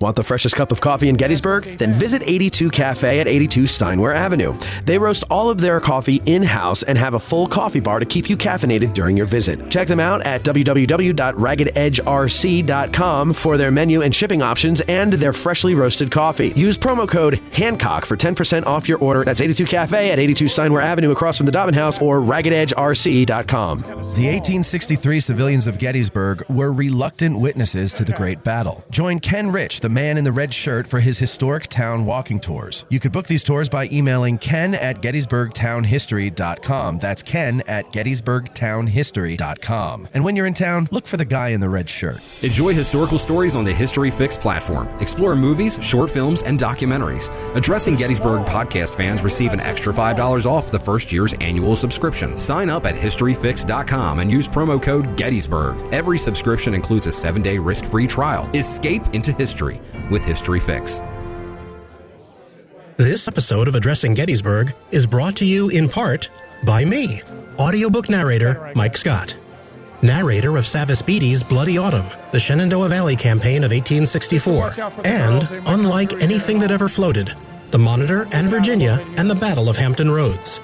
Want the freshest cup of coffee in Gettysburg? Then visit 82 Cafe at 82 Steinway Avenue. They roast all of their coffee in-house and have a full coffee bar to keep you caffeinated during your visit. Check them out at www.raggededgerc.com for their menu and shipping options and their freshly roasted coffee. Use promo code Hancock for 10% off your order. That's 82 Cafe at 82 Steinway Avenue across from the Dobbin House or raggededgerc.com. The 1863 civilians of Gettysburg were reluctant witnesses to the Great Battle. Join Ken Rich, the man in the red shirt, for his historic town walking tours. You could book these tours by emailing ken@gettysburgtownhistory.com. That's ken@gettysburgtownhistory.com. And when you're in town, look for the guy in the red shirt. Enjoy historical stories on the History Fix platform. Explore movies, short films, and documentaries. Addressing Gettysburg podcast fans receive an extra $5 off the first year's annual subscription. Sign up at historyfix.com and use promo code Gettysburg. Every subscription includes a 7-day risk-free trial. Escape into history with History Fix. This episode of Addressing Gettysburg is brought to you in part by me, audiobook narrator Mike Scott, narrator of Savis Beattie's Bloody Autumn, the Shenandoah Valley campaign of 1864, and Unlike Anything That Ever Floated, the Monitor and Virginia and the Battle of Hampton Roads.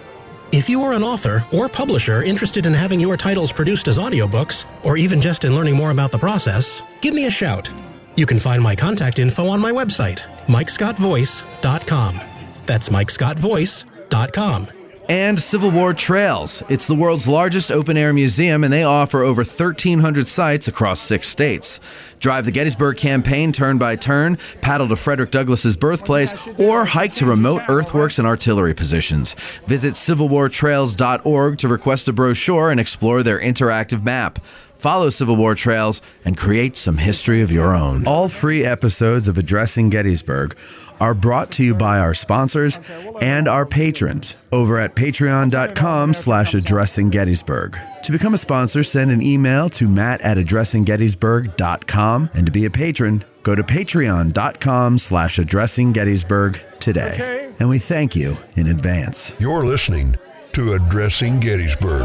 If you are an author or publisher interested in having your titles produced as audiobooks, or even just in learning more about the process, give me a shout. You can find my contact info on my website, MikeScottVoice.com. That's MikeScottVoice.com. And Civil War Trails. It's the world's largest open-air museum, and they offer over 1,300 sites across 6 states. Drive the Gettysburg campaign turn by turn, paddle to Frederick Douglass's birthplace, or hike to remote earthworks and artillery positions. Visit civilwartrails.org to request a brochure and explore their interactive map. Follow Civil War Trails and create some history of your own. All free episodes of Addressing Gettysburg are brought to you by our sponsors and our patrons over at patreon.com/addressinggettysburg. To become a sponsor, send an email to matt@addressinggettysburg.com. And to be a patron, go to patreon.com/addressinggettysburg today. And we thank you in advance. You're listening to Addressing Gettysburg.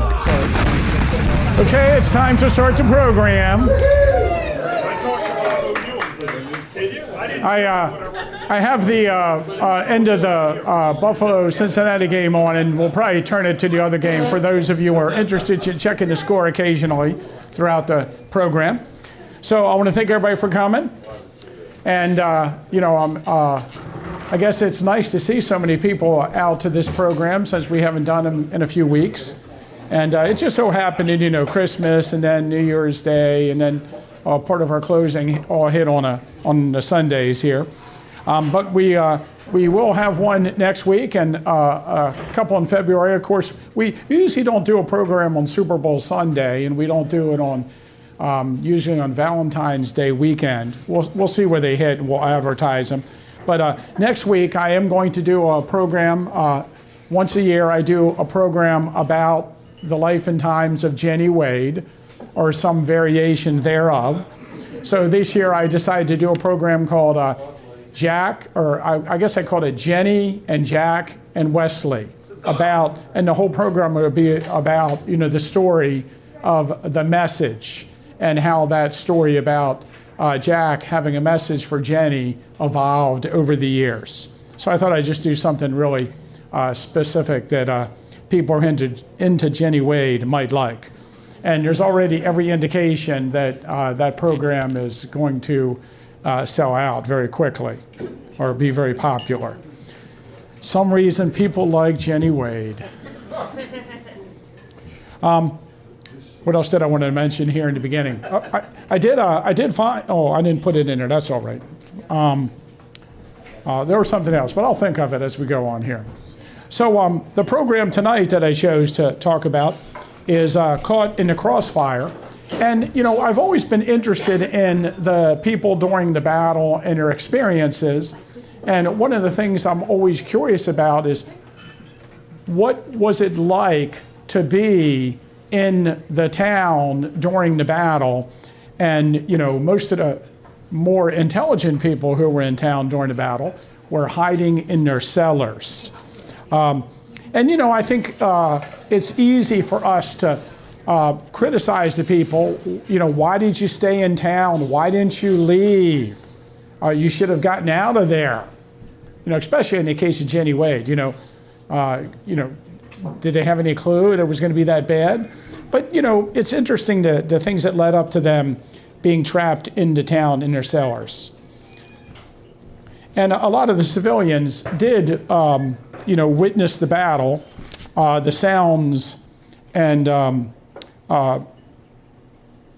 Okay, it's time to start the program. I have the end of the Buffalo-Cincinnati game on, and we'll probably turn it to the other game for those of you who are interested in checking the score occasionally throughout the program. So I want to thank everybody for coming. And, I guess it's nice to see so many people out to this program since we haven't done them in a few weeks. And it just so happened that, Christmas and then New Year's Day and then part of our closing all hit on the Sundays here. But we will have one next week and a couple in February. Of course, we usually don't do a program on Super Bowl Sunday, and we don't do it on usually on Valentine's Day weekend. We'll see where they hit, and we'll advertise them. But next week, I am going to do a program. Once a year, I do a program about the life and times of Jenny Wade, or some variation thereof. So this year, I decided to do a program called Jack, or I guess I called it Jenny and Jack and Wesley, and the whole program would be about, the story of the message and how that story about Jack having a message for Jenny evolved over the years. So I thought I'd just do something really specific that people who are into Jenny Wade might like. And there's already every indication that that program is going to sell out very quickly or be very popular. Some reason people like Jenny Wade. What else did I want to mention here in the beginning? I did find, I didn't put it in there, that's all right. There was something else, but I'll think of it as we go on here. So the program tonight that I chose to talk about is Caught in the Crossfire. And, I've always been interested in the people during the battle and their experiences. And one of the things I'm always curious about is what was it like to be in the town during the battle? And, most of the more intelligent people who were in town during the battle were hiding in their cellars. And, I think it's easy for us to criticize the people. Why did you stay in town? Why didn't you leave? you should have gotten out of there. Especially in the case of Jenny Wade. Did they have any clue that it was going to be that bad? But it's interesting the things that led up to them being trapped into town in their cellars. And a lot of the civilians did, witness the battle, the sounds and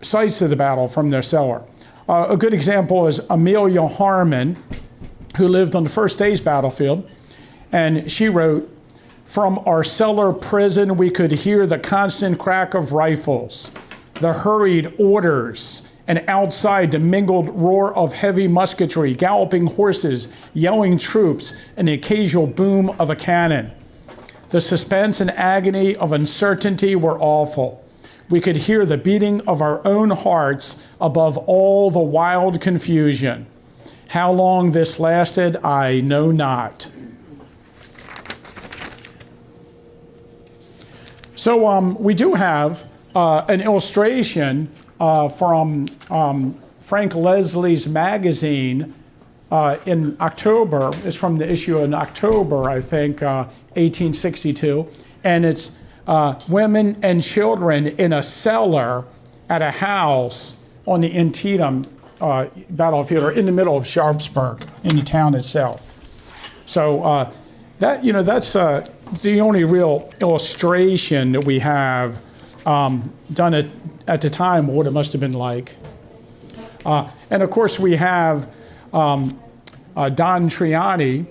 sights of the battle from their cellar. A good example is Amelia Harmon, who lived on the first day's battlefield, and she wrote, "From our cellar prison we could hear the constant crack of rifles, the hurried orders, and outside the mingled roar of heavy musketry, galloping horses, yelling troops, and the occasional boom of a cannon. The suspense and agony of uncertainty were awful. We could hear the beating of our own hearts above all the wild confusion. How long this lasted, I know not." So we do have an illustration from Frank Leslie's magazine in October. It's from the issue in October, I think, 1862. And it's women and children in a cellar at a house on the Antietam battlefield, or in the middle of Sharpsburg, in the town itself. So that's the only real illustration that we have done at the time, what it must have been like. And of course we have Don Triani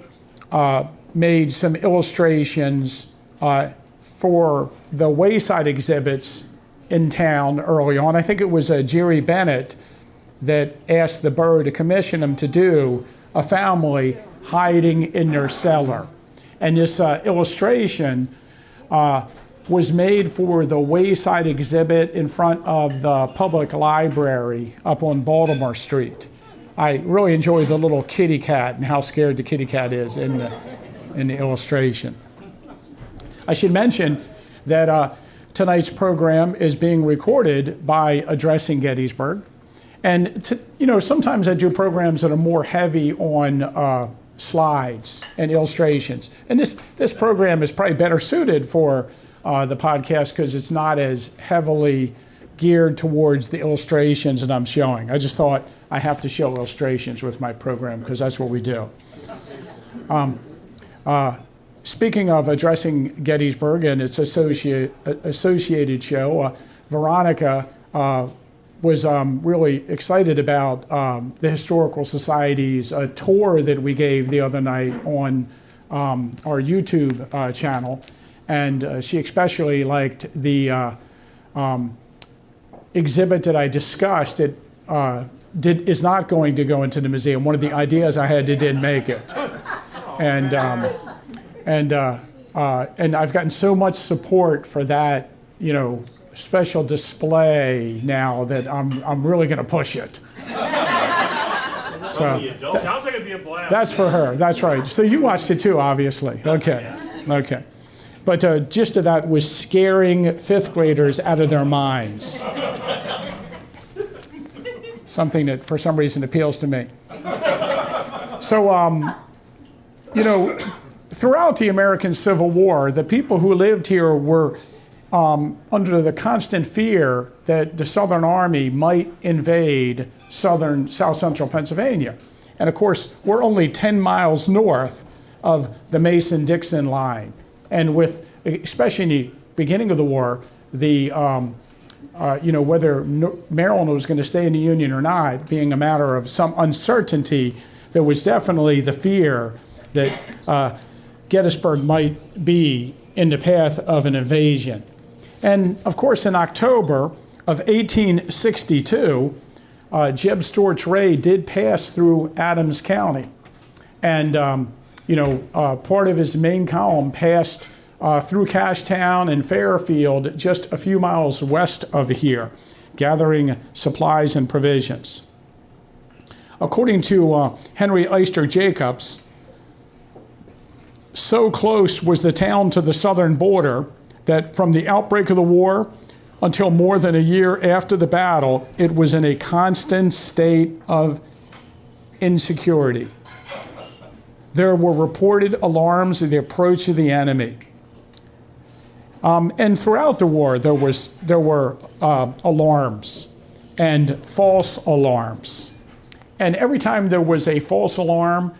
made some illustrations for the wayside exhibits in town early on. I think it was Jerry Bennett that asked the borough to commission him to do a family hiding in their cellar. And this illustration was made for the wayside exhibit in front of the public library up on Baltimore Street. I really enjoy the little kitty cat and how scared the kitty cat is in the illustration. I should mention that tonight's program is being recorded by Addressing Gettysburg. And sometimes I do programs that are more heavy on slides and illustrations. And this program is probably better suited for the podcast because it's not as heavily geared towards the illustrations that I'm showing. I just thought I have to show illustrations with my program because that's what we do. Speaking of Addressing Gettysburg and its associated show, Veronica was really excited about the Historical Society's tour that we gave the other night on our YouTube channel. And she especially liked the exhibit that I discussed that is not going to go into the museum. One of the ideas I had that didn't make it. And I've gotten so much support for that, special display now that I'm really going to push it. So sounds like it'd be a blast. That's for her. That's right. So you watched it too, obviously. Okay. But gist of that was scaring fifth graders out of their minds. Something that, for some reason, appeals to me. So, throughout the American Civil War, the people who lived here were under the constant fear that the Southern Army might invade south central Pennsylvania. And of course, we're only 10 miles north of the Mason-Dixon line. And with, especially in the beginning of the war, whether Maryland was going to stay in the Union or not, being a matter of some uncertainty, there was definitely the fear that Gettysburg might be in the path of an invasion. And of course, in October of 1862, Jeb Stuart's raid did pass through Adams County. And, part of his main column passed through Cashtown and Fairfield, just a few miles west of here, gathering supplies and provisions. According to Henry Eyster Jacobs, so close was the town to the southern border that from the outbreak of the war until more than a year after the battle, it was in a constant state of insecurity. There were reported alarms of the approach of the enemy. And throughout the war, there were alarms and false alarms. And every time there was a false alarm,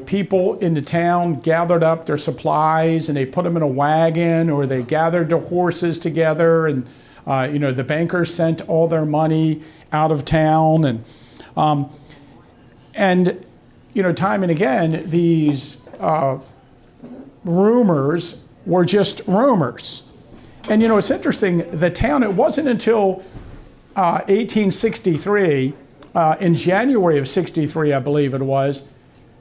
people in the town gathered up their supplies and they put them in a wagon, or they gathered their horses together, and the bankers sent all their money out of town, and time and again, these rumors were just rumors. And it's interesting, the town, it wasn't until 1863, in January of 63, I believe it was,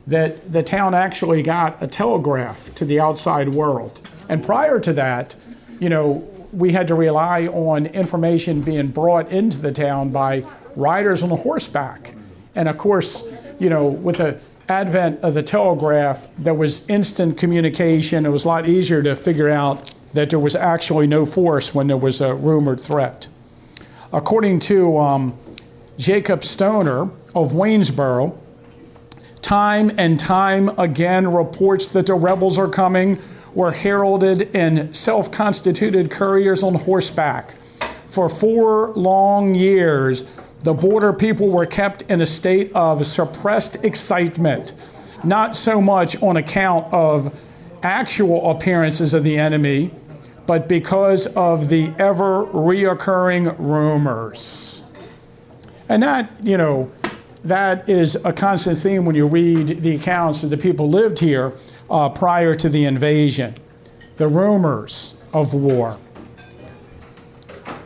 that the town actually got a telegraph to the outside world. And prior to that, we had to rely on information being brought into the town by riders on horseback. And of course, with the advent of the telegraph, there was instant communication. It was a lot easier to figure out that there was actually no force when there was a rumored threat. According to Jacob Stoner of Waynesboro, time and time again reports that the rebels are coming were heralded in self-constituted couriers on horseback. For 4 long years, the border people were kept in a state of suppressed excitement, not so much on account of actual appearances of the enemy, but because of the ever reoccurring rumors. And that, that is a constant theme when you read the accounts of the people who lived here prior to the invasion, the rumors of war.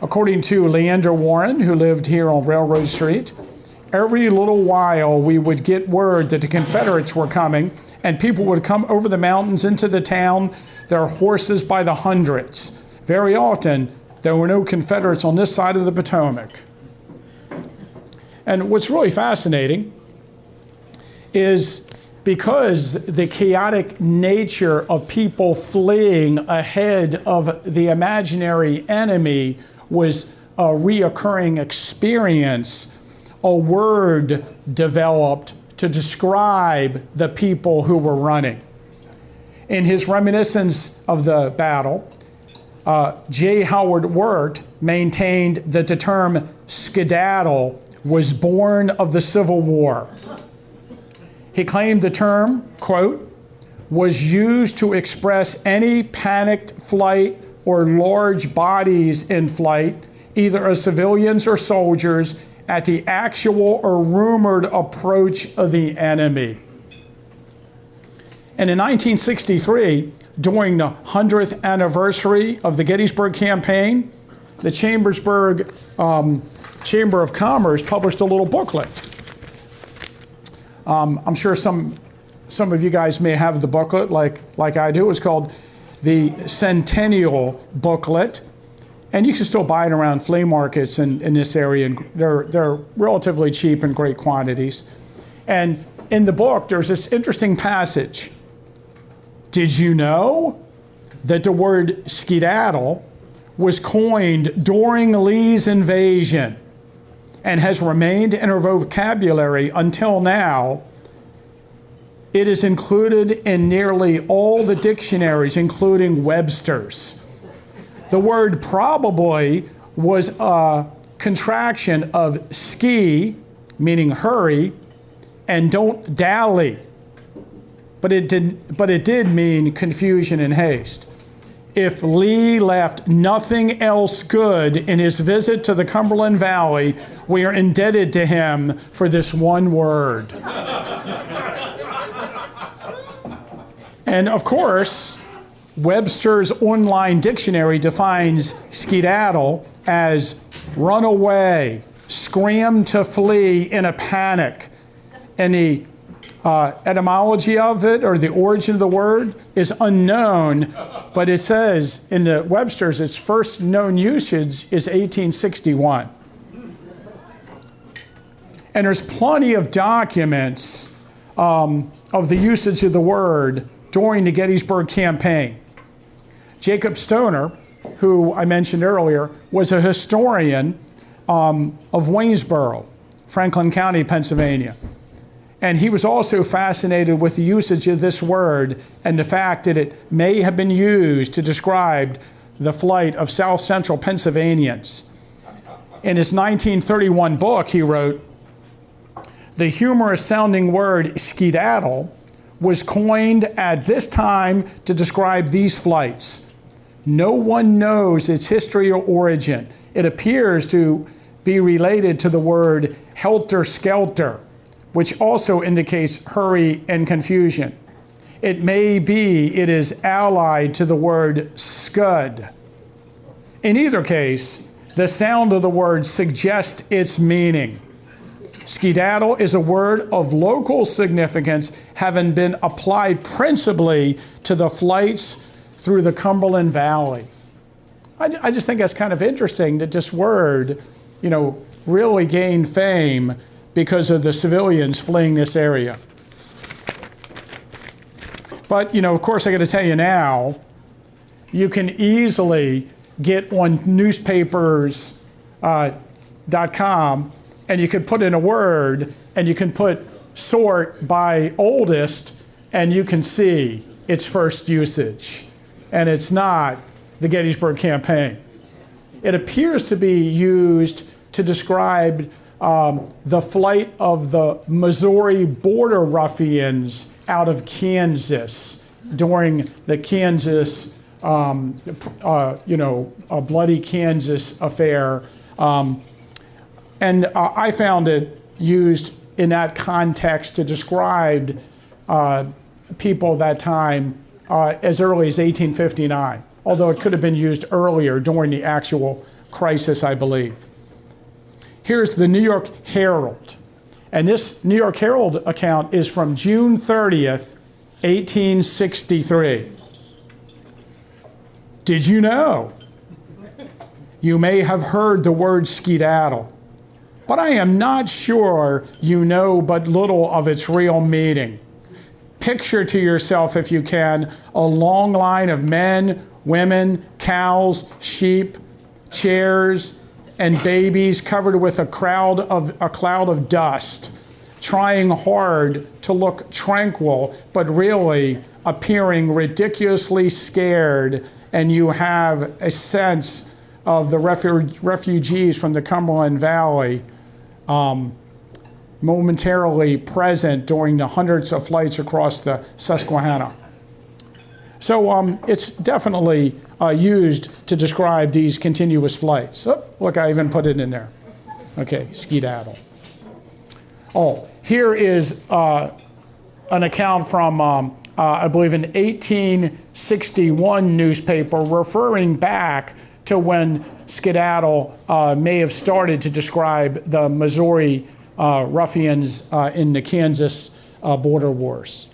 According to Leander Warren, who lived here on Railroad Street, every little while we would get word that the Confederates were coming, and people would come over the mountains into the town, their horses by the hundreds. Very often, there were no Confederates on this side of the Potomac. And what's really fascinating is because the chaotic nature of people fleeing ahead of the imaginary enemy was a reoccurring experience, a word developed to describe the people who were running. In his reminiscence of the battle, J. Howard Wirt maintained that the term skedaddle was born of the Civil War. He claimed the term, quote, was used to express any panicked flight or large bodies in flight, either of civilians or soldiers, at the actual or rumored approach of the enemy. And in 1963, during the 100th anniversary of the Gettysburg campaign, the Chambersburg Chamber of Commerce published a little booklet. I'm sure some of you guys may have the booklet like I do. It's called the Centennial Booklet. And you can still buy it around flea markets in this area, and they're relatively cheap in great quantities. And in the book, there's this interesting passage. Did you know that the word skedaddle was coined during Lee's invasion and has remained in our vocabulary until now? It is included in nearly all the dictionaries, including Webster's. The word probably was a contraction of ski, meaning hurry, and don't dally. But it did mean confusion and haste. If Lee left nothing else good in his visit to the Cumberland Valley, we are indebted to him for this one word. And of course, Webster's online dictionary defines skedaddle as run away, scream to flee in a panic. And the etymology of it, or the origin of the word, is unknown, but it says in the Webster's its first known usage is 1861. And there's plenty of documents of the usage of the word during the Gettysburg campaign. Jacob Stoner, who I mentioned earlier, was a historian of Waynesboro, Franklin County, Pennsylvania. And he was also fascinated with the usage of this word and the fact that it may have been used to describe the flight of South Central Pennsylvanians. In his 1931 book, he wrote, "The humorous sounding word skedaddle was coined at this time to describe these flights. No one knows its history or origin. It appears to be related to the word helter-skelter, which also indicates hurry and confusion. It may be it is allied to the word scud. In either case, the sound of the word suggests its meaning. Skedaddle is a word of local significance, having been applied principally to the flights through the Cumberland Valley." I just think that's kind of interesting that this word, really gained fame because of the civilians fleeing this area. But, of course, I got to tell you now, you can easily get on newspapers.com and you can put in a word and you can put sort by oldest and you can see its first usage. And it's not the Gettysburg campaign. It appears to be used to describe the flight of the Missouri border ruffians out of Kansas during the Kansas, a bloody Kansas affair. And I found it used in that context to describe people that time as early as 1859, although it could have been used earlier during the actual crisis, I believe. Here's the New York Herald. And this New York Herald account is from June 30th, 1863. Did you know? You may have heard the word skedaddle, but I am not sure you know but little of its real meaning. Picture to yourself, if you can, a long line of men, women, cows, sheep, chairs, and babies covered with a cloud of dust, trying hard to look tranquil, but really appearing ridiculously scared, and you have a sense of the refugees from the Cumberland Valley momentarily present during the hundreds of flights across the Susquehanna. So it's definitely used to describe these continuous flights. Oh, look, I even put it in there. Okay, skedaddle. Oh, here is an account from, I believe, an 1861 newspaper referring back to when skedaddle may have started to describe the Missouri ruffians in the Kansas border wars.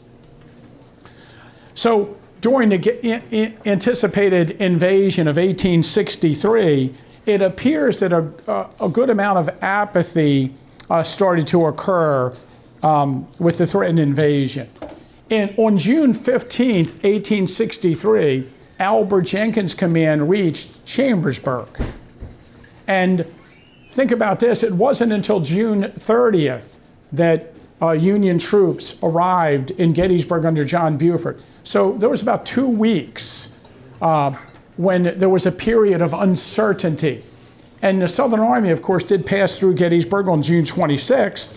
So during the anticipated invasion of 1863, it appears that a good amount of apathy started to occur with the threatened invasion. And on June 15th, 1863, Albert Jenkins' command reached Chambersburg. And think about this, it wasn't until June 30th that Union troops arrived in Gettysburg under John Buford. So there was about 2 weeks when there was a period of uncertainty. And the Southern Army, of course, did pass through Gettysburg on June 26th,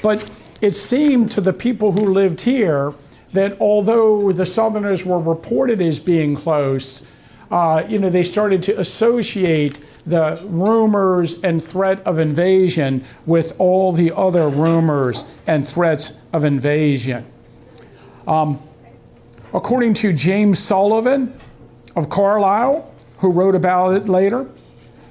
but it seemed to the people who lived here that although the Southerners were reported as being close, they started to associate the rumors and threat of invasion with all the other rumors and threats of invasion. According to James Sullivan of Carlisle, who wrote about it later,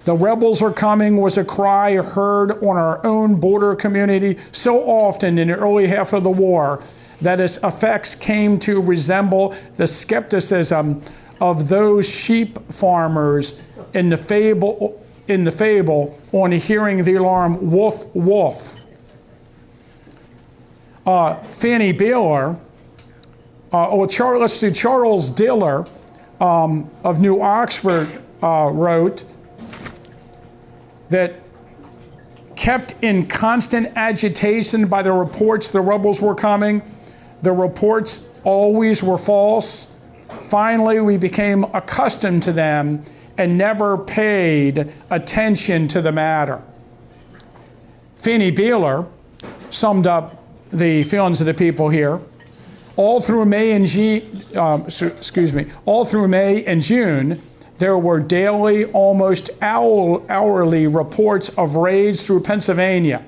"The rebels are coming" was a cry heard on our own border community so often in the early half of the war that its effects came to resemble the skepticism of those sheep farmers in the fable on hearing the alarm "woof, woof." Fanny Baylor, let's do Charles Diller of New Oxford wrote that kept in constant agitation by the reports the rebels were coming. The reports always were false. Finally, we became accustomed to them and never paid attention to the matter. Fanny Beeler summed up the feelings of the people here. All through May and June, there were daily, almost hourly reports of raids through Pennsylvania.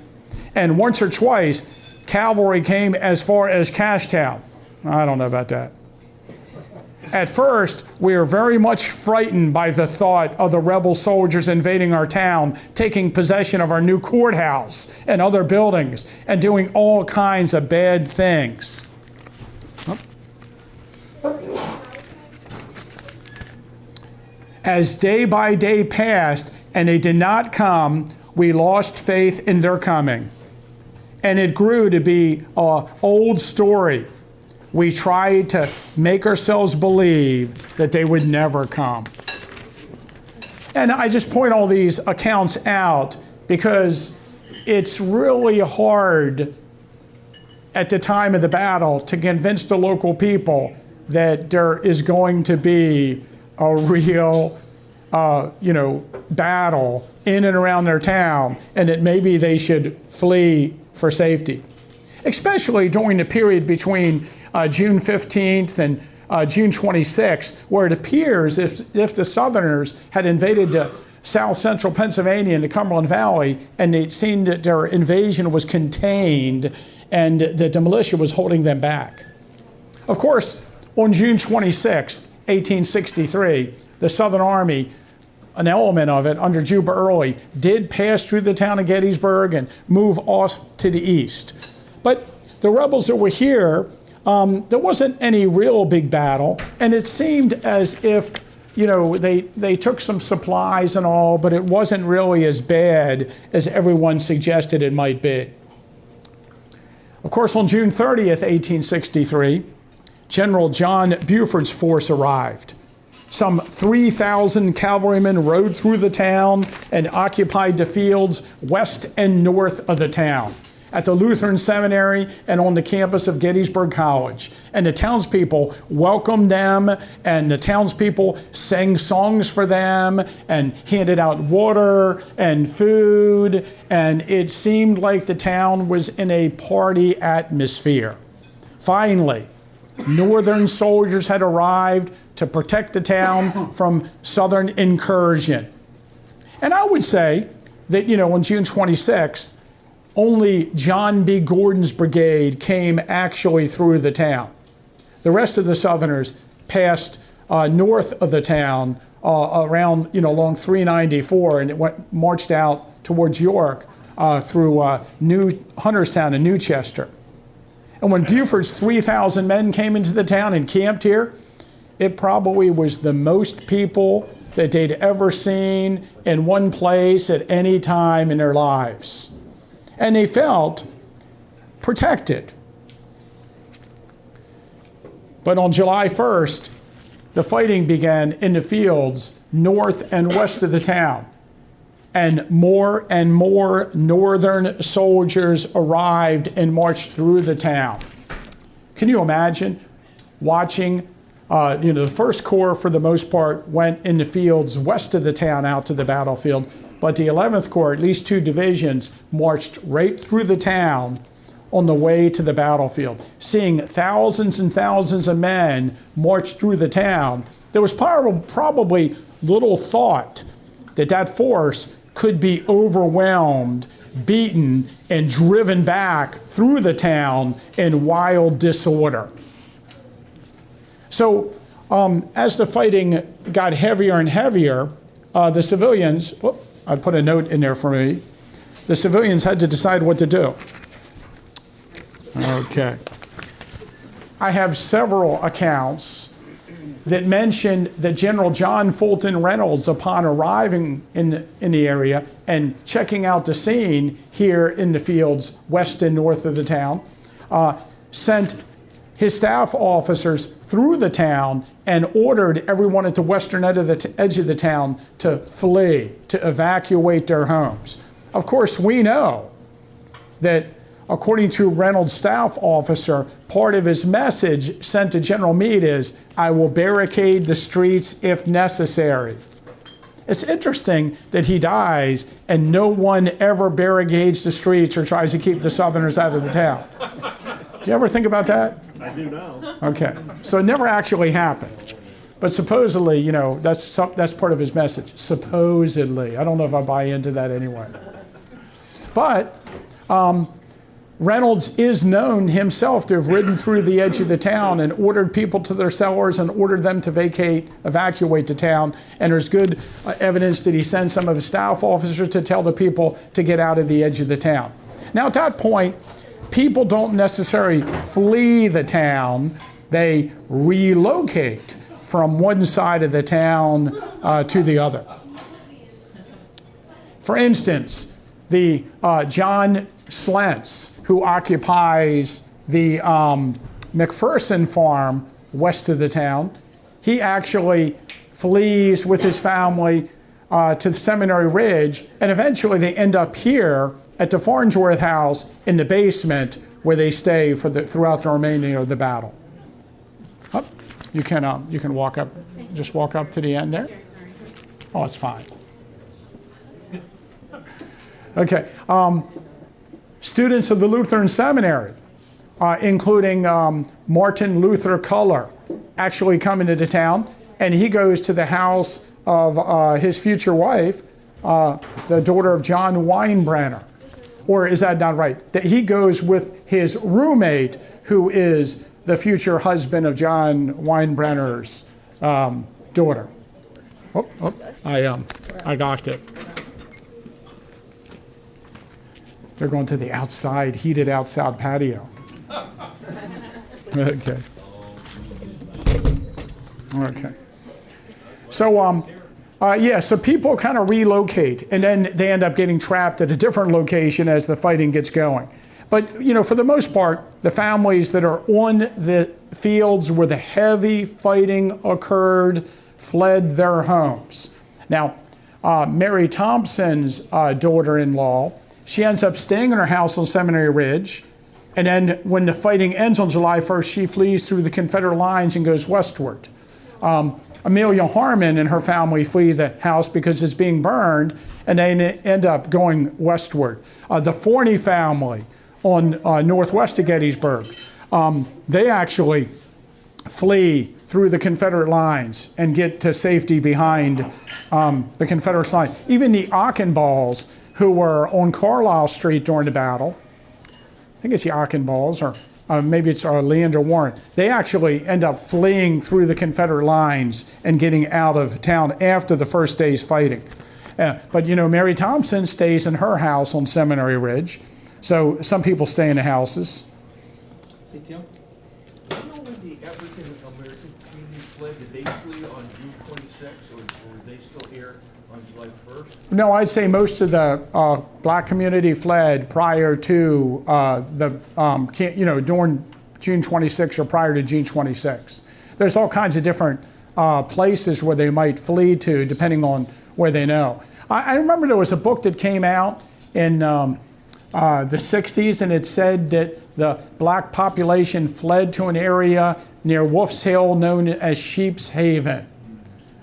And once or twice, cavalry came as far as Cashtown. I don't know about that. At first, we were very much frightened by the thought of the rebel soldiers invading our town, taking possession of our new courthouse and other buildings, and doing all kinds of bad things. As day by day passed and they did not come, we lost faith in their coming. And it grew to be an old story. We tried to make ourselves believe that they would never come. And I just point all these accounts out because it's really hard at the time of the battle to convince the local people that there is going to be a real battle in and around their town, and that maybe they should flee for safety. Especially during the period between June 15th and June 26th, where it appears if the Southerners had invaded south central Pennsylvania and the Cumberland Valley, and it seemed that their invasion was contained and that the militia was holding them back. Of course, on June 26th, 1863, the Southern Army, an element of it under Juba Early, did pass through the town of Gettysburg and move off to the east. But the rebels that were here, there wasn't any real big battle, and it seemed as if they took some supplies and all, but it wasn't really as bad as everyone suggested it might be. Of course, on June 30th, 1863, General John Buford's force arrived. Some 3,000 cavalrymen rode through the town and occupied the fields west and north of the town, at the Lutheran Seminary and on the campus of Gettysburg College. And the townspeople welcomed them, and the townspeople sang songs for them and handed out water and food, and it seemed like the town was in a party atmosphere. Finally, Northern soldiers had arrived to protect the town from Southern incursion. And I would say that, on June 26th, only John B. Gordon's brigade came actually through the town. The rest of the Southerners passed north of the town around, along 394, and it marched out towards York through New Hunterstown and Newchester. And when Buford's 3,000 men came into the town and camped here, it probably was the most people that they'd ever seen in one place at any time in their lives. And they felt protected. But on July 1st, the fighting began in the fields north and west of the town. And more Northern soldiers arrived and marched through the town. Can you imagine watching, the First Corps for the most part went in the fields west of the town out to the battlefield, but the 11th Corps, at least 2 divisions, marched right through the town on the way to the battlefield. Seeing thousands and thousands of men march through the town, there was probably little thought that that force could be overwhelmed, beaten, and driven back through the town in wild disorder. So as the fighting got heavier and heavier, the civilians, I put a note in there for me, the civilians had to decide what to do. Okay. I have several accounts that mentioned that General John Fulton Reynolds, upon arriving in the area and checking out the scene here in the fields west and north of the town, sent his staff officers through the town and ordered everyone at the western edge of the town to flee, to evacuate their homes. of course, we know that according to Reynolds' staff officer, part of his message sent to General Meade is, "I will barricade the streets if necessary." It's interesting that he dies and no one ever barricades the streets or tries to keep the Southerners out of the town. Do you ever think about that? I do now. Okay, so it never actually happened. But supposedly, you know, that's part of his message. Supposedly. I don't know if I buy into that anyway. But Reynolds is known himself to have ridden through the edge of the town and ordered people to their cellars and ordered them to evacuate the town. And there's good evidence that he sent some of his staff officers to tell the people to get out of the edge of the town. Now, at that point, people don't necessarily flee the town. They relocate from one side of the town to the other. For instance, the John Slentz, who occupies the McPherson farm west of the town, he actually flees with his family to the Seminary Ridge, and eventually they end up here at the Farnsworth House in the basement, where they stay throughout the remaining of the battle. Oh, you can walk up, just walk up to the end there. Oh, it's fine. Okay. Students of the Lutheran Seminary, including Martin Luther Culler, actually come into the town, and he goes to the house of his future wife, the daughter of John Weinbrenner. Or is that not right? That he goes with his roommate, who is the future husband of John Weinbrenner's daughter. I got it. They're going to the outside, heated outside patio. Okay. Okay. So, so people kind of relocate, and then they end up getting trapped at a different location as the fighting gets going. But, you know, for the most part, the families that are on the fields where the heavy fighting occurred fled their homes. Now, Mary Thompson's daughter-in-law, she ends up staying in her house on Seminary Ridge, and then when the fighting ends on July 1st, she flees through the Confederate lines and goes westward. Amelia Harmon and her family flee the house because it's being burned, and they end up going westward. The Forney family on northwest of Gettysburg, they actually flee through the Confederate lines and get to safety behind the Confederate line. Even the Ockenballs, who were on Carlisle Street during the battle, I think it's the Ockenballs, or maybe it's Leander Warren, they actually end up fleeing through the Confederate lines and getting out of town after the first day's fighting. But, you know, Mary Thompson stays in her house on Seminary Ridge, so some people stay in the houses. Hey, Tim, do you know when the African American community fled? Did they flee on June 26th, or were they still here on July 1st? No, I'd say most of the black community fled prior to during June 26 or prior to June 26. There's all kinds of different places where they might flee to, depending on where they know. I remember there was a book that came out in the 60s, and it said that the black population fled to an area near Wolf's Hill known as Sheep's Haven.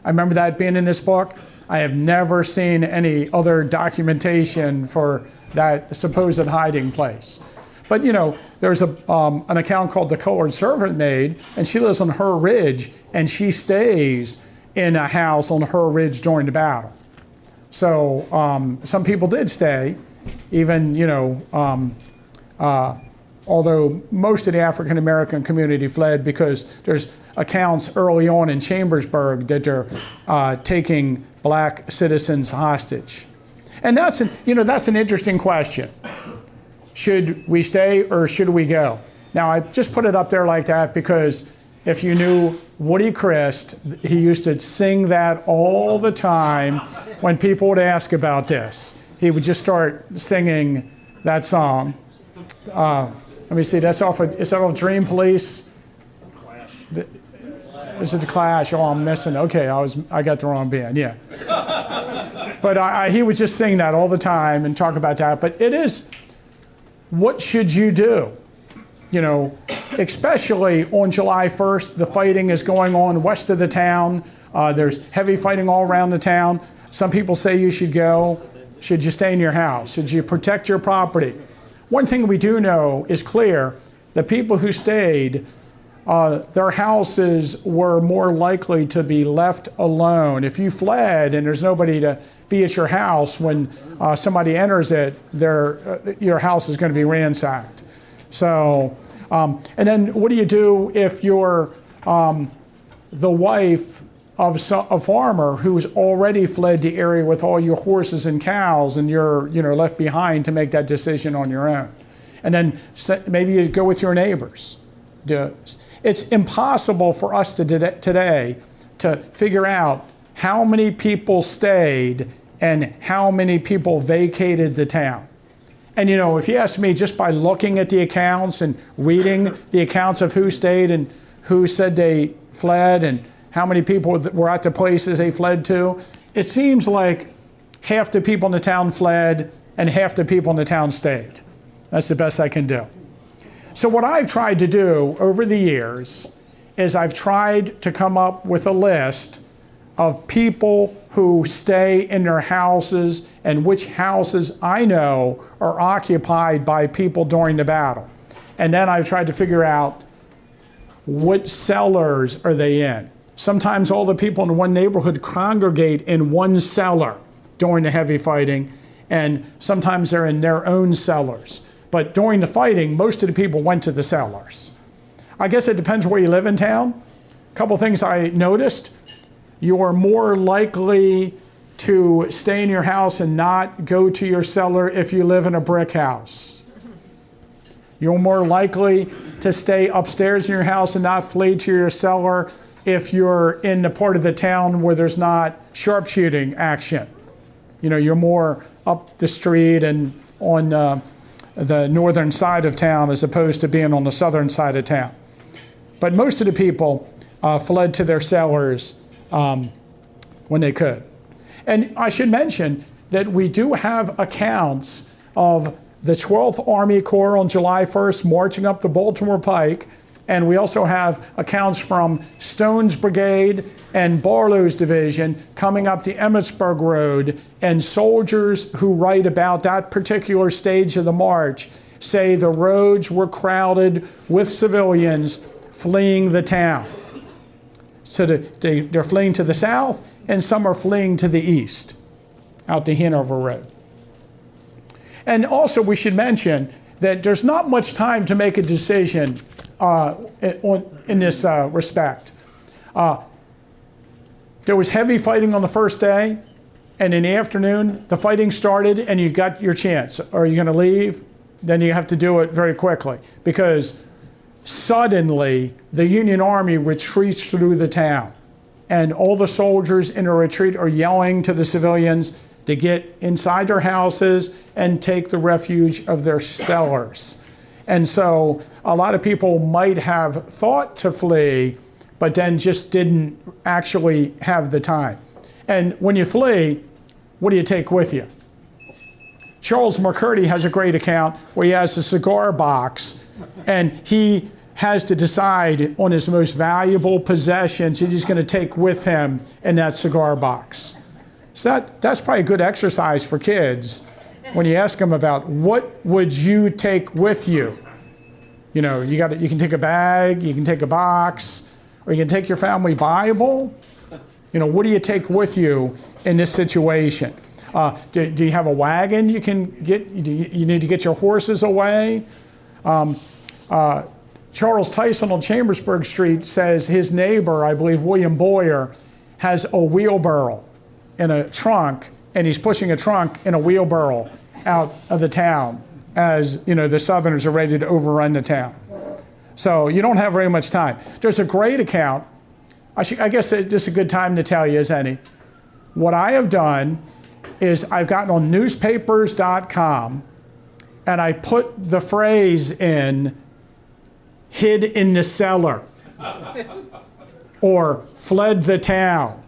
I remember that being in this book. I have never seen any other documentation for that supposed hiding place. But, you know, there's an account called The Colored Servant Maid, and she lives on her ridge, and she stays in a house on her ridge during the battle. So some people did stay, even, you know, although most of the African American community fled, because there's accounts early on in Chambersburg that they're taking black citizens hostage. And that's an interesting question. Should we stay or should we go? Now, I just put it up there like that because if you knew Woody Christ, he used to sing that all the time when people would ask about this. He would just start singing that song. Let me see, is that off Dream Police? Clash. Is it the Clash? Oh, I'm missing. Okay, I got the wrong band. Yeah. But he would just sing that all the time and talk about that. But it is, what should you do? You know, especially on July 1st, the fighting is going on west of the town. There's heavy fighting all around the town. Some people say you should go. Should you stay in your house? Should you protect your property? One thing we do know is clear, the people who stayed, their houses were more likely to be left alone. If you fled and there's nobody to be at your house when somebody enters it, your house is going to be ransacked. So, and then what do you do if you're the wife of a farmer who's already fled the area with all your horses and cows, and you're left behind to make that decision on your own? And then maybe you go with your neighbors. It's impossible for us today to figure out how many people stayed and how many people vacated the town. And if you ask me, just by looking at the accounts and reading the accounts of who stayed and who said they fled and how many people were at the places they fled to, it seems like half the people in the town fled and half the people in the town stayed. That's the best I can do. So what I've tried to do over the years is I've tried to come up with a list of people who stay in their houses and which houses I know are occupied by people during the battle. And then I've tried to figure out what cellars are they in. Sometimes all the people in one neighborhood congregate in one cellar during the heavy fighting, and sometimes they're in their own cellars. But during the fighting, most of the people went to the cellars. I guess it depends where you live in town. A couple things I noticed. You are more likely to stay in your house and not go to your cellar if you live in a brick house. You're more likely to stay upstairs in your house and not flee to your cellar if you're in the part of the town where there's not sharpshooting action. You're more up the street and on the northern side of town as opposed to being on the southern side of town. But most of the people fled to their cellars when they could. And I should mention that we do have accounts of the 12th Army Corps on July 1st marching up the Baltimore Pike, and we also have accounts from Stone's Brigade and Barlow's Division coming up the Emmitsburg Road, and soldiers who write about that particular stage of the march say the roads were crowded with civilians fleeing the town. So they're fleeing to the south, and some are fleeing to the east, out the Hanover Road. And also we should mention that there's not much time to make a decision in this respect. There was heavy fighting on the first day, and in the afternoon, the fighting started, and you got your chance. Are you going to leave? Then you have to do it very quickly, because suddenly the Union Army retreats through the town, and all the soldiers in a retreat are yelling to the civilians to get inside their houses and take the refuge of their cellars. And so a lot of people might have thought to flee, but then just didn't actually have the time. And when you flee, what do you take with you? Charles McCurdy has a great account where he has a cigar box, and he has to decide on his most valuable possessions he's going to take with him in that cigar box. So that's probably a good exercise for kids when you ask them about what would you take with you. You can take a bag, you can take a box, or you can take your family Bible. What do you take with you in this situation? Do you have a wagon you can get? You need to get your horses away? Charles Tyson on Chambersburg Street says his neighbor, I believe William Boyer, has a wheelbarrow in a trunk, and he's pushing a trunk in a wheelbarrow out of the town as the Southerners are ready to overrun the town. So you don't have very much time. There's a great account. I guess this is a good time to tell you as any. What I have done is I've gotten on newspapers.com, and I put the phrase in, hid in the cellar, or fled the town,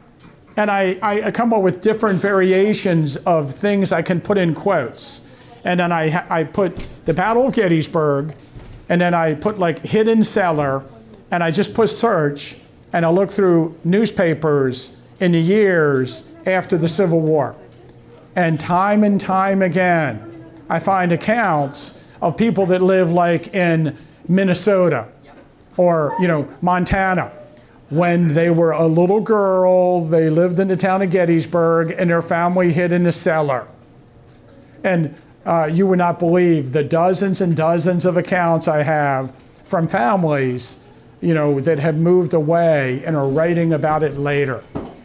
And I come up with different variations of things I can put in quotes. And then I put the Battle of Gettysburg, and then I put like hidden cellar, and I just put search, and I look through newspapers in the years after the Civil War. And time again, I find accounts of people that live like in Minnesota or, Montana. When they were a little girl, they lived in the town of Gettysburg, and their family hid in the cellar. And you would not believe the dozens and dozens of accounts I have from families, that have moved away and are writing about it later.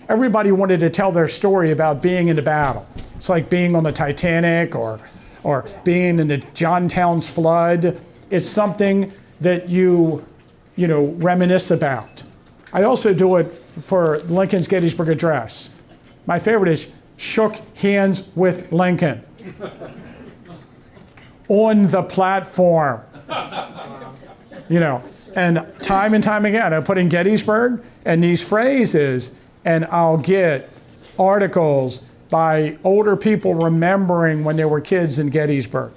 Everybody wanted to tell their story about being in the battle. It's like being on the Titanic or being in the John Towns flood. It's something that you reminisce about. I also do it for Lincoln's Gettysburg Address. My favorite is shook hands with Lincoln on the platform. And time again, I put in Gettysburg and these phrases, and I'll get articles by older people remembering when they were kids in Gettysburg.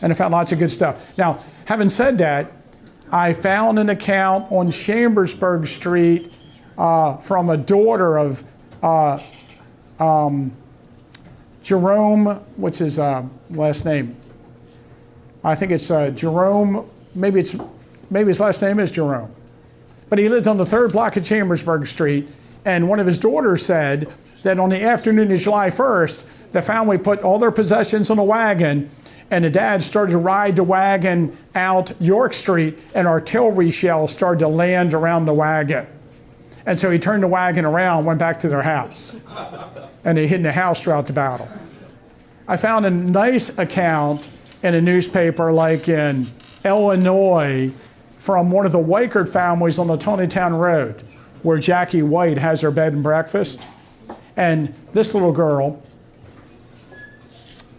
And I found lots of good stuff. Now, having said that, I found an account on Chambersburg Street from a daughter of Jerome, what's his last name? I think it's Jerome, maybe his last name is Jerome. But he lived on the 3rd block of Chambersburg Street, and one of his daughters said that on the afternoon of July 1st, the family put all their possessions on a wagon, and the dad started to ride the wagon out York Street, and artillery shells started to land around the wagon. And so he turned the wagon around, went back to their house, and they hid in the house throughout the battle. I found a nice account in a newspaper like in Illinois from one of the Weichert families on the Tonytown Road, where Jackie White has her bed and breakfast. And this little girl,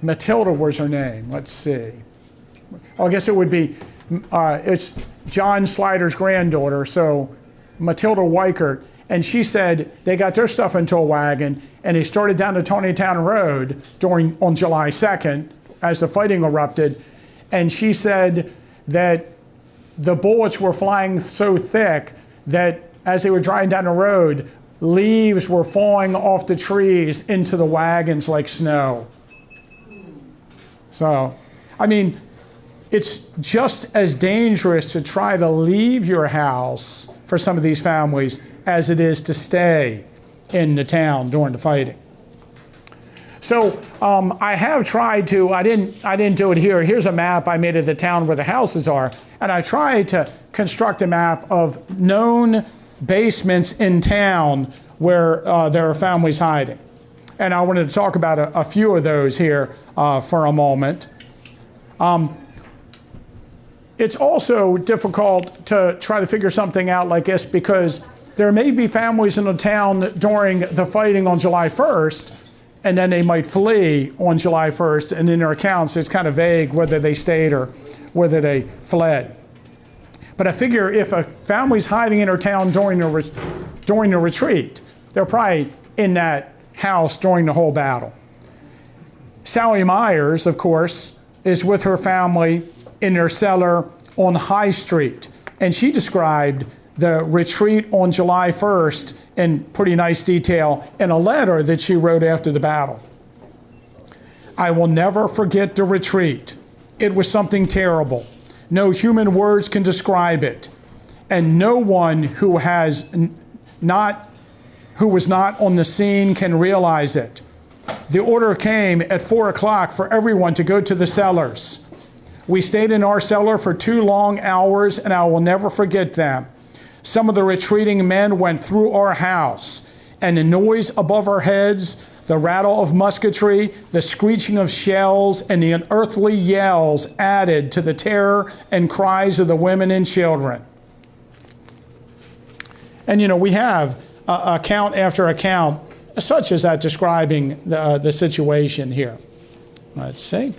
Matilda was her name, let's see. I guess it would be, it's John Slider's granddaughter, so Matilda Weichert. And she said they got their stuff into a wagon and they started down the Tonytown Road on July 2nd as the fighting erupted. And she said that the bullets were flying so thick that as they were driving down the road, leaves were falling off the trees into the wagons like snow. So, I mean, it's just as dangerous to try to leave your house for some of these families as it is to stay in the town during the fighting. So I have tried to, I didn't do it here. Here's a map I made of the town where the houses are. And I tried to construct a map of known basements in town where there are families hiding. And I wanted to talk about a few of those here for a moment. It's also difficult to try to figure something out like this because there may be families in the town during the fighting on July 1st, and then they might flee on July 1st, and in their accounts it's kind of vague whether they stayed or whether they fled. But I figure if a family's hiding in their town during the retreat, they're probably in that house during the whole battle. Sally Myers, of course, is with her family in their cellar on High Street, and she described the retreat on July 1st in pretty nice detail in a letter that she wrote after the battle. I will never forget the retreat. It was something terrible. No human words can describe it, and no one who was not on the scene can realize it. The order came at 4 o'clock for everyone to go to the cellars. We stayed in our cellar for 2 long hours, and I will never forget them. Some of the retreating men went through our house, and the noise above our heads, the rattle of musketry, the screeching of shells, and the unearthly yells added to the terror and cries of the women and children. And we have account after account such as that describing the situation here. Let's see.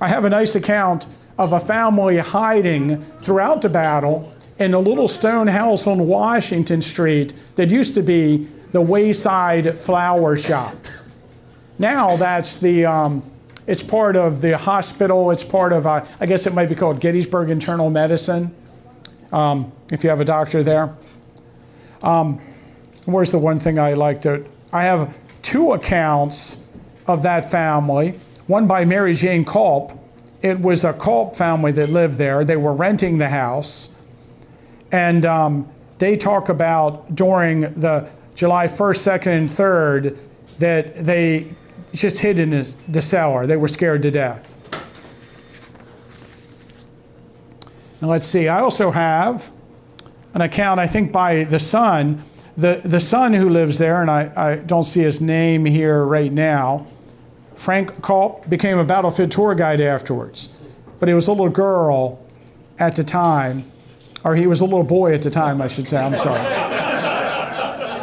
I have a nice account of a family hiding throughout the battle in a little stone house on Washington Street that used to be the Wayside Flower Shop. Now that's the, it's part of the hospital. It's part of, I guess it might be called Gettysburg Internal Medicine, if you have a doctor there. Where's the one thing I like to, I have 2 accounts of that family. One by Mary Jane Culp. It was a Culp family that lived there. They were renting the house. And they talk about during the July 1st, 2nd, and 3rd that they just hid in the cellar. They were scared to death. Now let's see, I also have an account, I think, by the son. The son who lives there, and I don't see his name here right now, Frank Culp, became a battlefield tour guide afterwards. But he was a little girl at the time, or he was a little boy at the time, I should say, I'm sorry.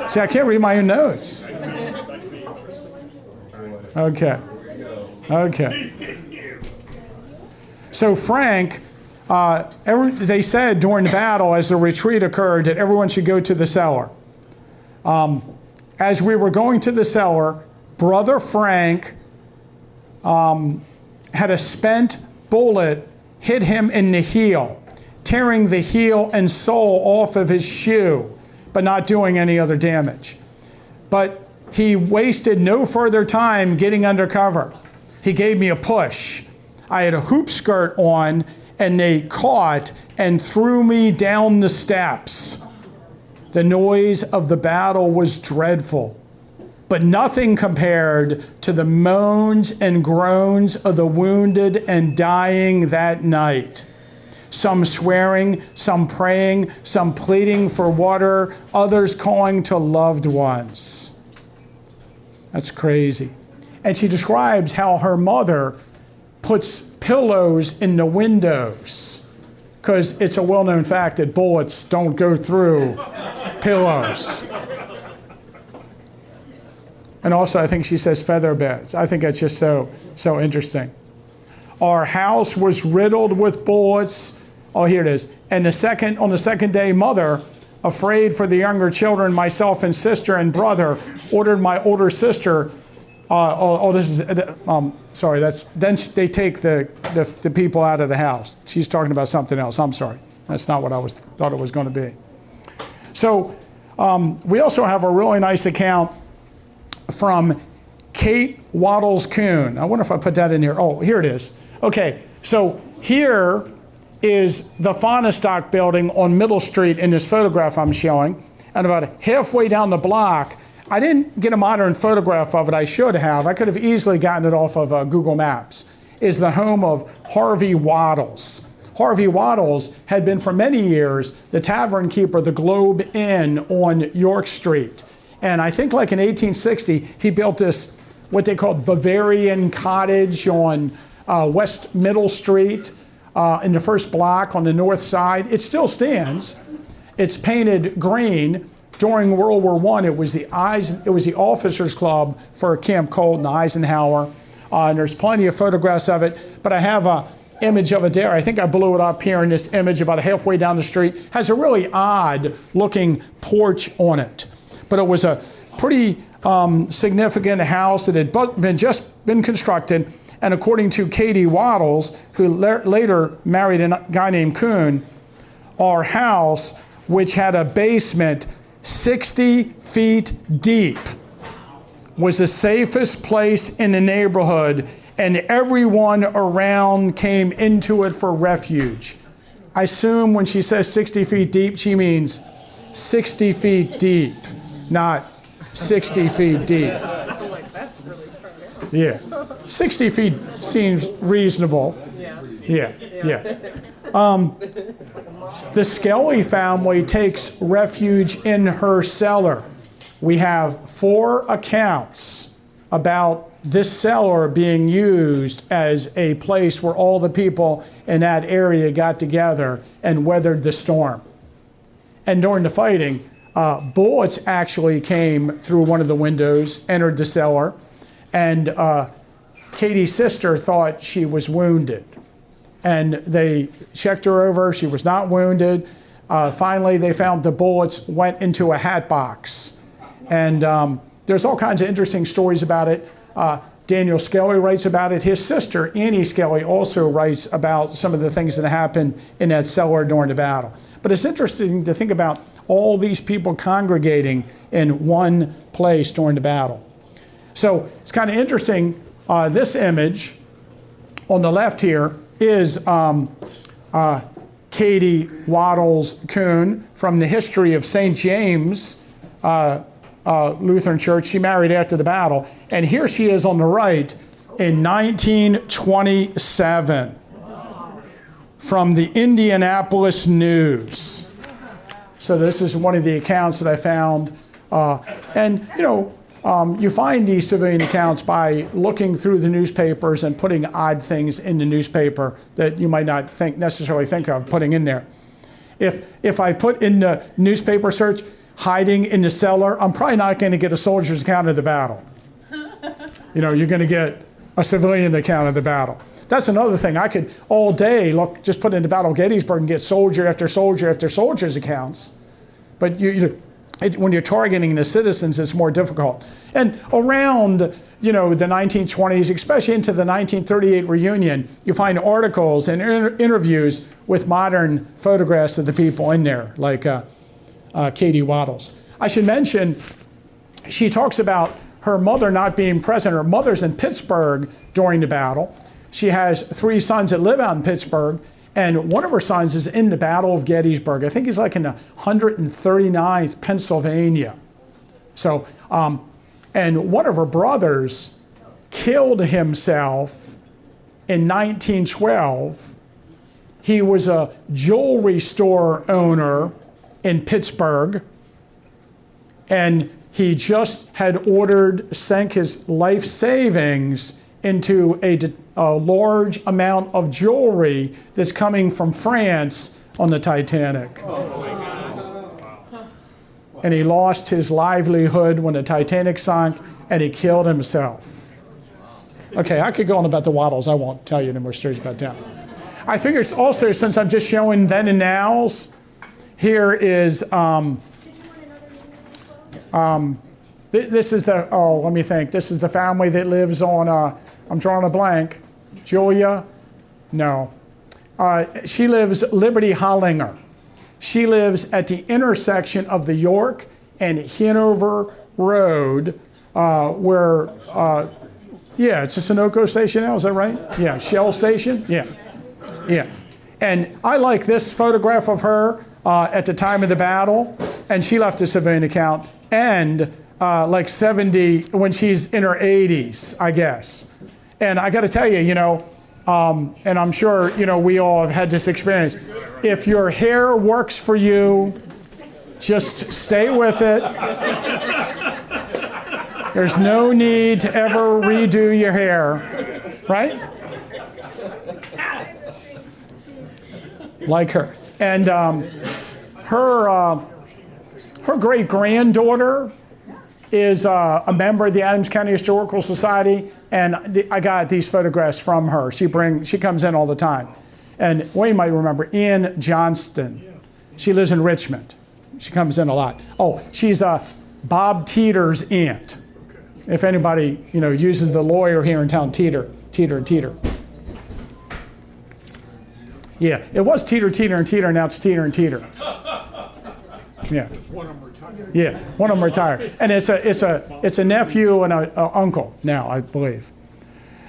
See, I can't read my own notes. Okay. So Frank, they said during the battle, as the retreat occurred, that everyone should go to the cellar. As we were going to the cellar, Brother Frank had a spent bullet hit him in the heel, tearing the heel and sole off of his shoe, but not doing any other damage. But he wasted no further time getting under cover. He gave me a push. I had a hoop skirt on, and they caught and threw me down the steps. The noise of the battle was dreadful, but nothing compared to the moans and groans of the wounded and dying that night. Some swearing, some praying, some pleading for water, others calling to loved ones. That's crazy. And she describes how her mother puts pillows in the windows, because it's a well-known fact that bullets don't go through pillows. And also, I think she says feather beds. I think that's just so interesting. Our house was riddled with bullets. Oh, here it is. And on the second day, Mother, afraid for the younger children, myself and sister and brother, ordered my older sister. Sorry. Then they take the people out of the house. She's talking about something else. I'm sorry. That's not what I thought it was going to be. So we also have a really nice account from Kate Waddles Kuhn. I wonder if I put that in here. Oh, here it is. Okay, so here is the Fonestock building on Middle Street in this photograph I'm showing. And about halfway down the block, I didn't get a modern photograph of it. I should have. I could have easily gotten it off of Google Maps, is the home of Harvey Waddles. Harvey Waddles had been for many years the tavern keeper, the Globe Inn on York Street. And I think like in 1860, he built this, what they called Bavarian cottage on West Middle Street in the first block on the north side. It still stands. It's painted green. During World War I, it was the officers' club for Camp Colton, Eisenhower. And there's plenty of photographs of it. But I have an image of it there. I think I blew it up here in this image about halfway down the street. Has a really odd looking porch on it. But it was a pretty significant house that had just been constructed. And according to Katie Waddles, who later married a guy named Kuhn, our house, which had a basement 60 feet deep, was the safest place in the neighborhood, and everyone around came into it for refuge. I assume when she says 60 feet deep, she means 60 feet deep, not 60 feet deep. Yeah, 60 feet seems reasonable. Yeah. The Skelly family takes refuge in her cellar. We have 4 accounts about this cellar being used as a place where all the people in that area got together and weathered the storm. And during the fighting, bullets actually came through one of the windows, entered the cellar, and Katie's sister thought she was wounded. and they checked her over. She was not wounded. Finally, they found the bullets went into a hat box. And there's all kinds of interesting stories about it. Daniel Skelly writes about it. His sister, Annie Skelly, also writes about some of the things that happened in that cellar during the battle. But it's interesting to think about all these people congregating in one place during the battle. So it's kind of interesting. This image on the left here is Katie Waddles Kuhn from the history of St. James Lutheran Church. She married after the battle. And here she is on the right in 1927 from the Indianapolis News. So this is one of the accounts that I found. You find these civilian accounts by looking through the newspapers and putting odd things in the newspaper that you might not necessarily think of putting in there. If I put in the newspaper search, hiding in the cellar, I'm probably not going to get a soldier's account of the battle. You're going to get a civilian account of the battle. That's another thing. I could all day just put in the Battle of Gettysburg and get soldier after soldier after soldier's accounts. But when you're targeting the citizens, it's more difficult. And around the 1920s, especially into the 1938 reunion, you find articles and interviews with modern photographs of the people in there, like Katie Waddles. I should mention, she talks about her mother not being present. Her mother's in Pittsburgh during the battle. She has 3 sons that live out in Pittsburgh, and one of her sons is in the Battle of Gettysburg. I think he's like in the 139th Pennsylvania. So, and one of her brothers killed himself in 1912. He was a jewelry store owner in Pittsburgh, and he just had sank his life savings into a large amount of jewelry that's coming from France on the Titanic. Oh my God. And he lost his livelihood when the Titanic sunk, and he killed himself. Okay, I could go on about the Waddles. I won't tell you any more stories about them. I figure it's also, since I'm just showing then and nows, here is, this is the, let me think. This is the family that lives on, I'm drawing a blank. Julia? No. She lives Liberty Hollinger. She lives at the intersection of the York and Hanover Road, where, it's a Sunoco station now, is that right? Yeah, Shell station? Yeah. And I like this photograph of her at the time of the battle, and she left a civilian account, and like 70 when she's in her 80s, I guess. And I got to tell you, and I'm sure, we all have had this experience. If your hair works for you, just stay with it. There's no need to ever redo your hair, right? Like her. And her great-granddaughter is a member of the Adams County Historical Society, and I got these photographs from her. She comes in all the time. And Wayne might remember Ann Johnston. She lives in Richmond. She comes in a lot. Oh, she's Bob Teeter's aunt. If anybody uses the lawyer here in town, Teeter. Yeah, it was Teeter, and Teeter, now it's Teeter and Teeter. Yeah. One of them retired. Yeah, one of them retired, and it's a nephew and an uncle now, I believe.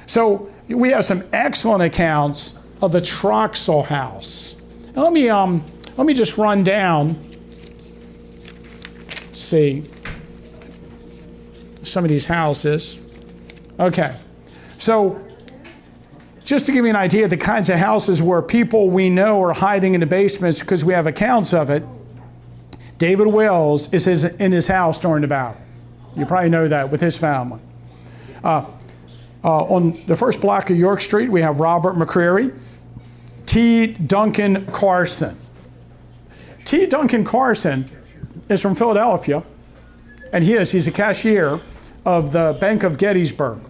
So we have some excellent accounts of the Troxell House. Now let me just run down. See some of these houses. Okay, so just to give you an idea of the kinds of houses where people we know are hiding in the basements because we have accounts of it. David Wells is in his house during the battle. You probably know that with his family. On the first block of York Street, we have Robert McCreary, T. Duncan Carson. T. Duncan Carson is from Philadelphia, and he's a cashier of the Bank of Gettysburg.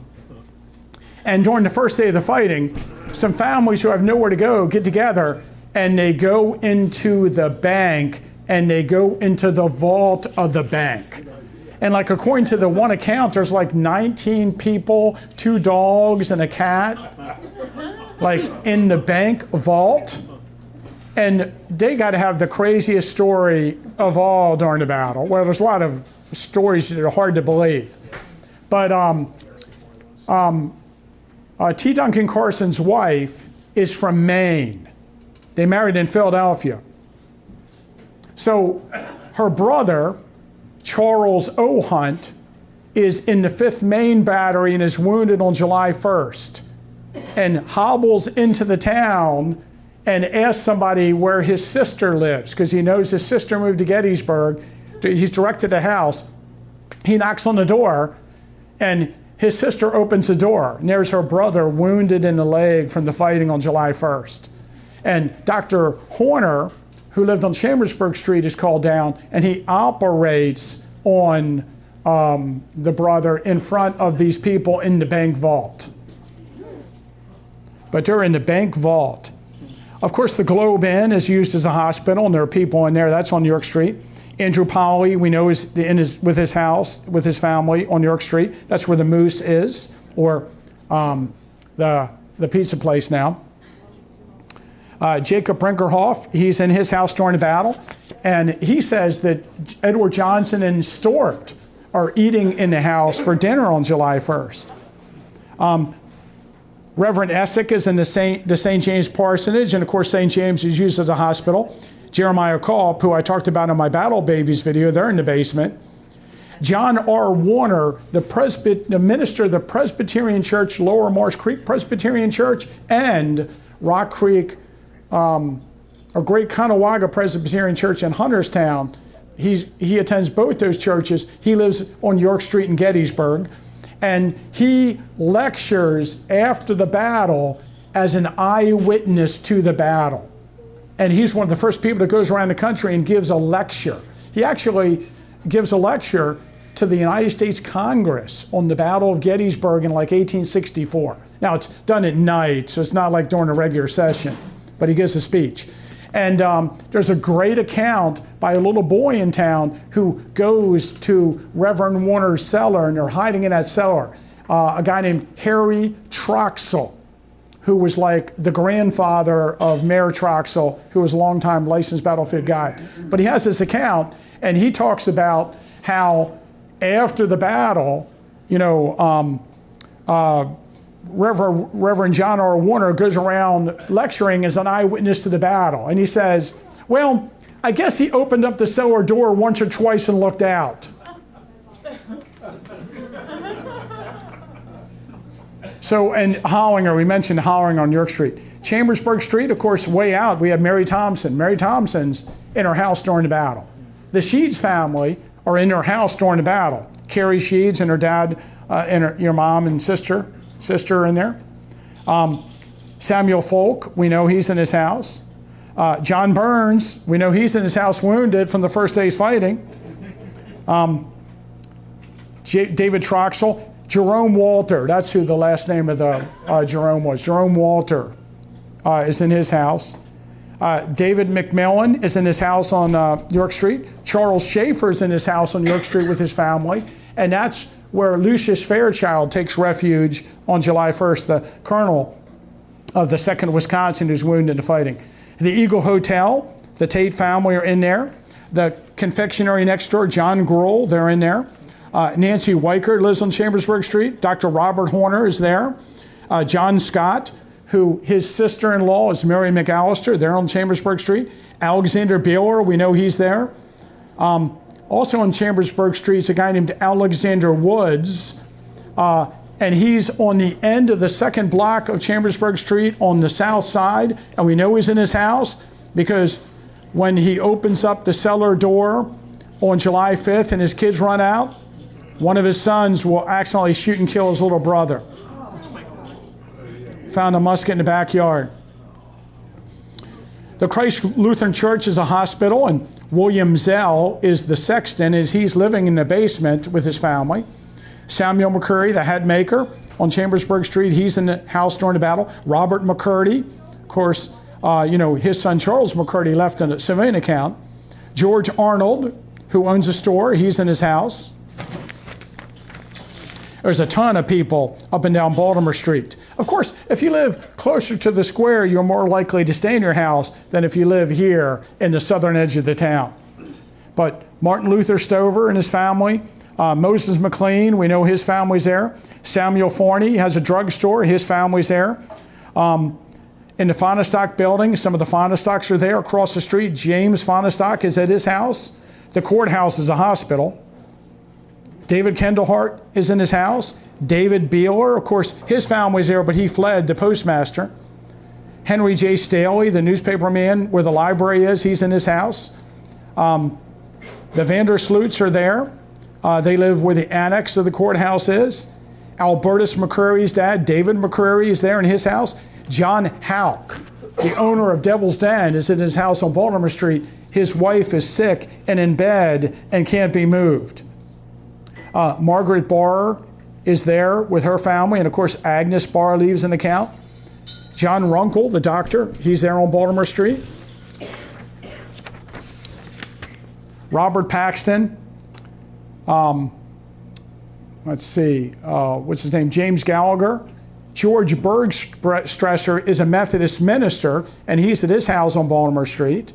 And during the first day of the fighting, some families who have nowhere to go get together, and they go into the bank, and they go into the vault of the bank. And like according to the one account, there's like 19 people, 2 dogs and a cat, like in the bank vault. And they got to have the craziest story of all during the battle. Well, there's a lot of stories that are hard to believe. But T. Duncan Carson's wife is from Maine. They married in Philadelphia. So her brother, Charles O. Hunt, is in the 5th Maine Battery and is wounded on July 1st and hobbles into the town and asks somebody where his sister lives because he knows his sister moved to Gettysburg. He's directed a house. He knocks on the door and his sister opens the door. And there's her brother wounded in the leg from the fighting on July 1st. And Dr. Horner, who lived on Chambersburg Street, is called down, and he operates on the brother in front of these people in the bank vault. But they're in the bank vault. Of course, the Globe Inn is used as a hospital, and there are people in there. That's on York Street. Andrew Polly, we know, is with his house, with his family on York Street. That's where the Moose is, or the pizza place now. Jacob Brinkerhoff, he's in his house during the battle, and he says that Edward Johnson and Stuart are eating in the house for dinner on July 1st. Reverend Essick is in the St. James Parsonage, and of course St. James is used as a hospital. Jeremiah Culp, who I talked about in my Battle Babies video, they're in the basement. John R. Warner, the minister of the Presbyterian Church, Lower Marsh Creek Presbyterian Church, and Rock Creek, a Great Conewaga Presbyterian Church in Hunterstown. He attends both those churches. He lives on York Street in Gettysburg. And he lectures after the battle as an eyewitness to the battle. And he's one of the first people that goes around the country and gives a lecture. He actually gives a lecture to the United States Congress on the Battle of Gettysburg in like 1864. Now it's done at night, so it's not like during a regular session, but he gives a speech. And there's a great account by a little boy in town who goes to Reverend Warner's cellar, and they're hiding in that cellar. A guy named Harry Troxell, who was like the grandfather of Mayor Troxell, who was a longtime licensed battlefield guy. But he has this account, and he talks about how after the battle, Reverend John R. Warner goes around lecturing as an eyewitness to the battle. And he says, well, I guess he opened up the cellar door once or twice and looked out. So, and Hollinger, we mentioned Hollinger on York Street. Chambersburg Street, of course, way out, we have Mary Thompson. Mary Thompson's in her house during the battle. The Sheeds family are in their house during the battle. Carrie Sheeds and her dad, and your mom and sister in there. Samuel Folk, we know he's in his house. John Burns, we know he's in his house wounded from the first day's fighting. David Troxell. Jerome Walter, that's who the last name of the Jerome was. Jerome Walter is in his house. David McMillan is in his house on York Street. Charles Schaefer is in his house on York Street with his family. And that's where Lucius Fairchild takes refuge on July 1st, the colonel of the 2nd Wisconsin who's wounded in the fighting. The Eagle Hotel, the Tate family are in there. The confectionery next door, John Gruhl, they're in there. Nancy Weicker lives on Chambersburg Street. Dr. Robert Horner is there. John Scott, who his sister-in-law is Mary McAllister, they're on Chambersburg Street. Alexander Baylor, we know he's there. Also on Chambersburg Street is a guy named Alexander Woods, and he's on the end of the 2nd block of Chambersburg Street on the south side, and we know he's in his house because when he opens up the cellar door on July 5th and his kids run out, one of his sons will accidentally shoot and kill his little brother. Found a musket in the backyard. The Christ Lutheran Church is a hospital, and William Zell is the sexton as he's living in the basement with his family. Samuel McCurry, the hat maker on Chambersburg Street, he's in the house during the battle. Robert McCurdy, of course, his son Charles McCurdy left in a civilian account. George Arnold, who owns a store, he's in his house. There's a ton of people up and down Baltimore Street. Of course, if you live closer to the square, you're more likely to stay in your house than if you live here in the southern edge of the town. But Martin Luther Stover and his family, Moses McLean, we know his family's there. Samuel Forney has a drugstore, his family's there. In the Fonestock building, some of the Fonestocks are there. Across the street, James Fonestock is at his house. The courthouse is a hospital. David Kendallhart is in his house. David Beeler, of course, his family's there, but he fled, the postmaster. Henry J. Staley, the newspaper man where the library is, he's in his house. The Vandersloots are there. They live where the annex of the courthouse is. Albertus McCurry's dad, David McCurry, is there in his house. John Houck, the owner of Devil's Den, is in his house on Baltimore Street. His wife is sick and in bed and can't be moved. Margaret Barr is there with her family, and of course Agnes Barr leaves an account. John Runkle, the doctor, he's there on Baltimore Street. Robert Paxton, let's see, what's his name? James Gallagher. George Bergstresser is a Methodist minister, and he's at his house on Baltimore Street.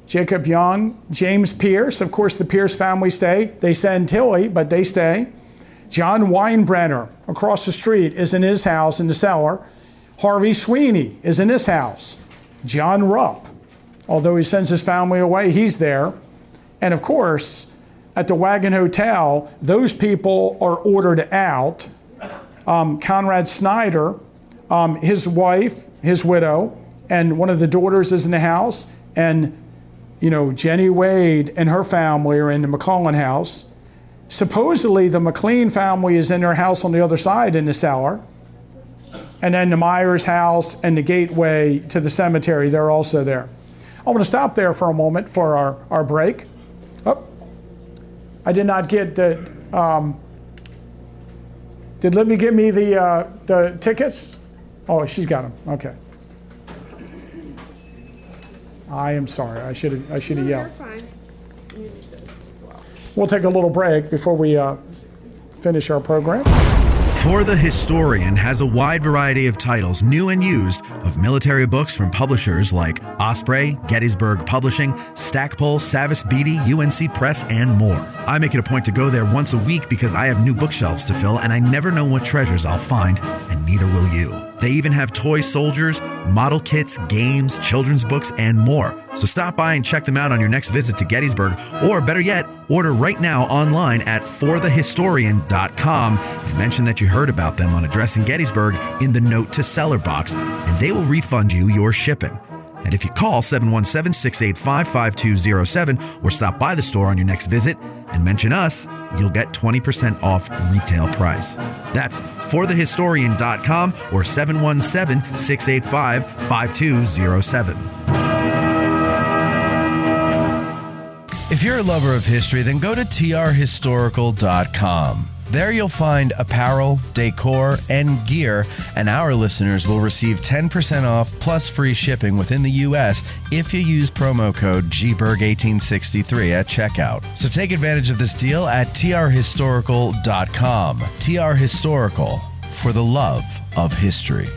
Jacob Young, James Pierce, of course the Pierce family stay. They send Tilly, but they stay. John Weinbrenner, across the street, is in his house in the cellar. Harvey Sweeney is in his house. John Rupp, although he sends his family away, he's there. And of course, at the Wagon Hotel, those people are ordered out. Conrad Snyder, his wife, his widow, and one of the daughters is in the house. And Jenny Wade and her family are in the McClellan house. Supposedly, the McLean family is in their house on the other side in the cellar. And then the Myers house and the gateway to the cemetery, they're also there. I want to stop there for a moment for our break. Oh, I did not get the, did Libby give me the tickets? Oh, she's got them, okay. I am sorry. I should have yelled. You're fine. We'll take a little break before we finish our program. For the Historian has a wide variety of titles, new and used, of military books from publishers like Osprey, Gettysburg Publishing, Stackpole, Savas Beatty, UNC Press, and more. I make it a point to go there once a week because I have new bookshelves to fill and I never know what treasures I'll find, and neither will you. They even have toy soldiers, model kits, games, children's books, and more. So stop by and check them out on your next visit to Gettysburg, or better yet, order right now online at forthehistorian.com and mention that you heard about them on Addressing Gettysburg in the Note to Seller box, and they will refund you your shipping. And if you call 717-685-5207 or stop by the store on your next visit and mention us, you'll get 20% off retail price. That's forthehistorian.com or 717-685-5207. If you're a lover of history, then go to trhistorical.com. There you'll find apparel, decor, and gear, and our listeners will receive 10% off plus free shipping within the U.S. if you use promo code GBERG1863 at checkout. So take advantage of this deal at trhistorical.com. TR Historical, for the love of history.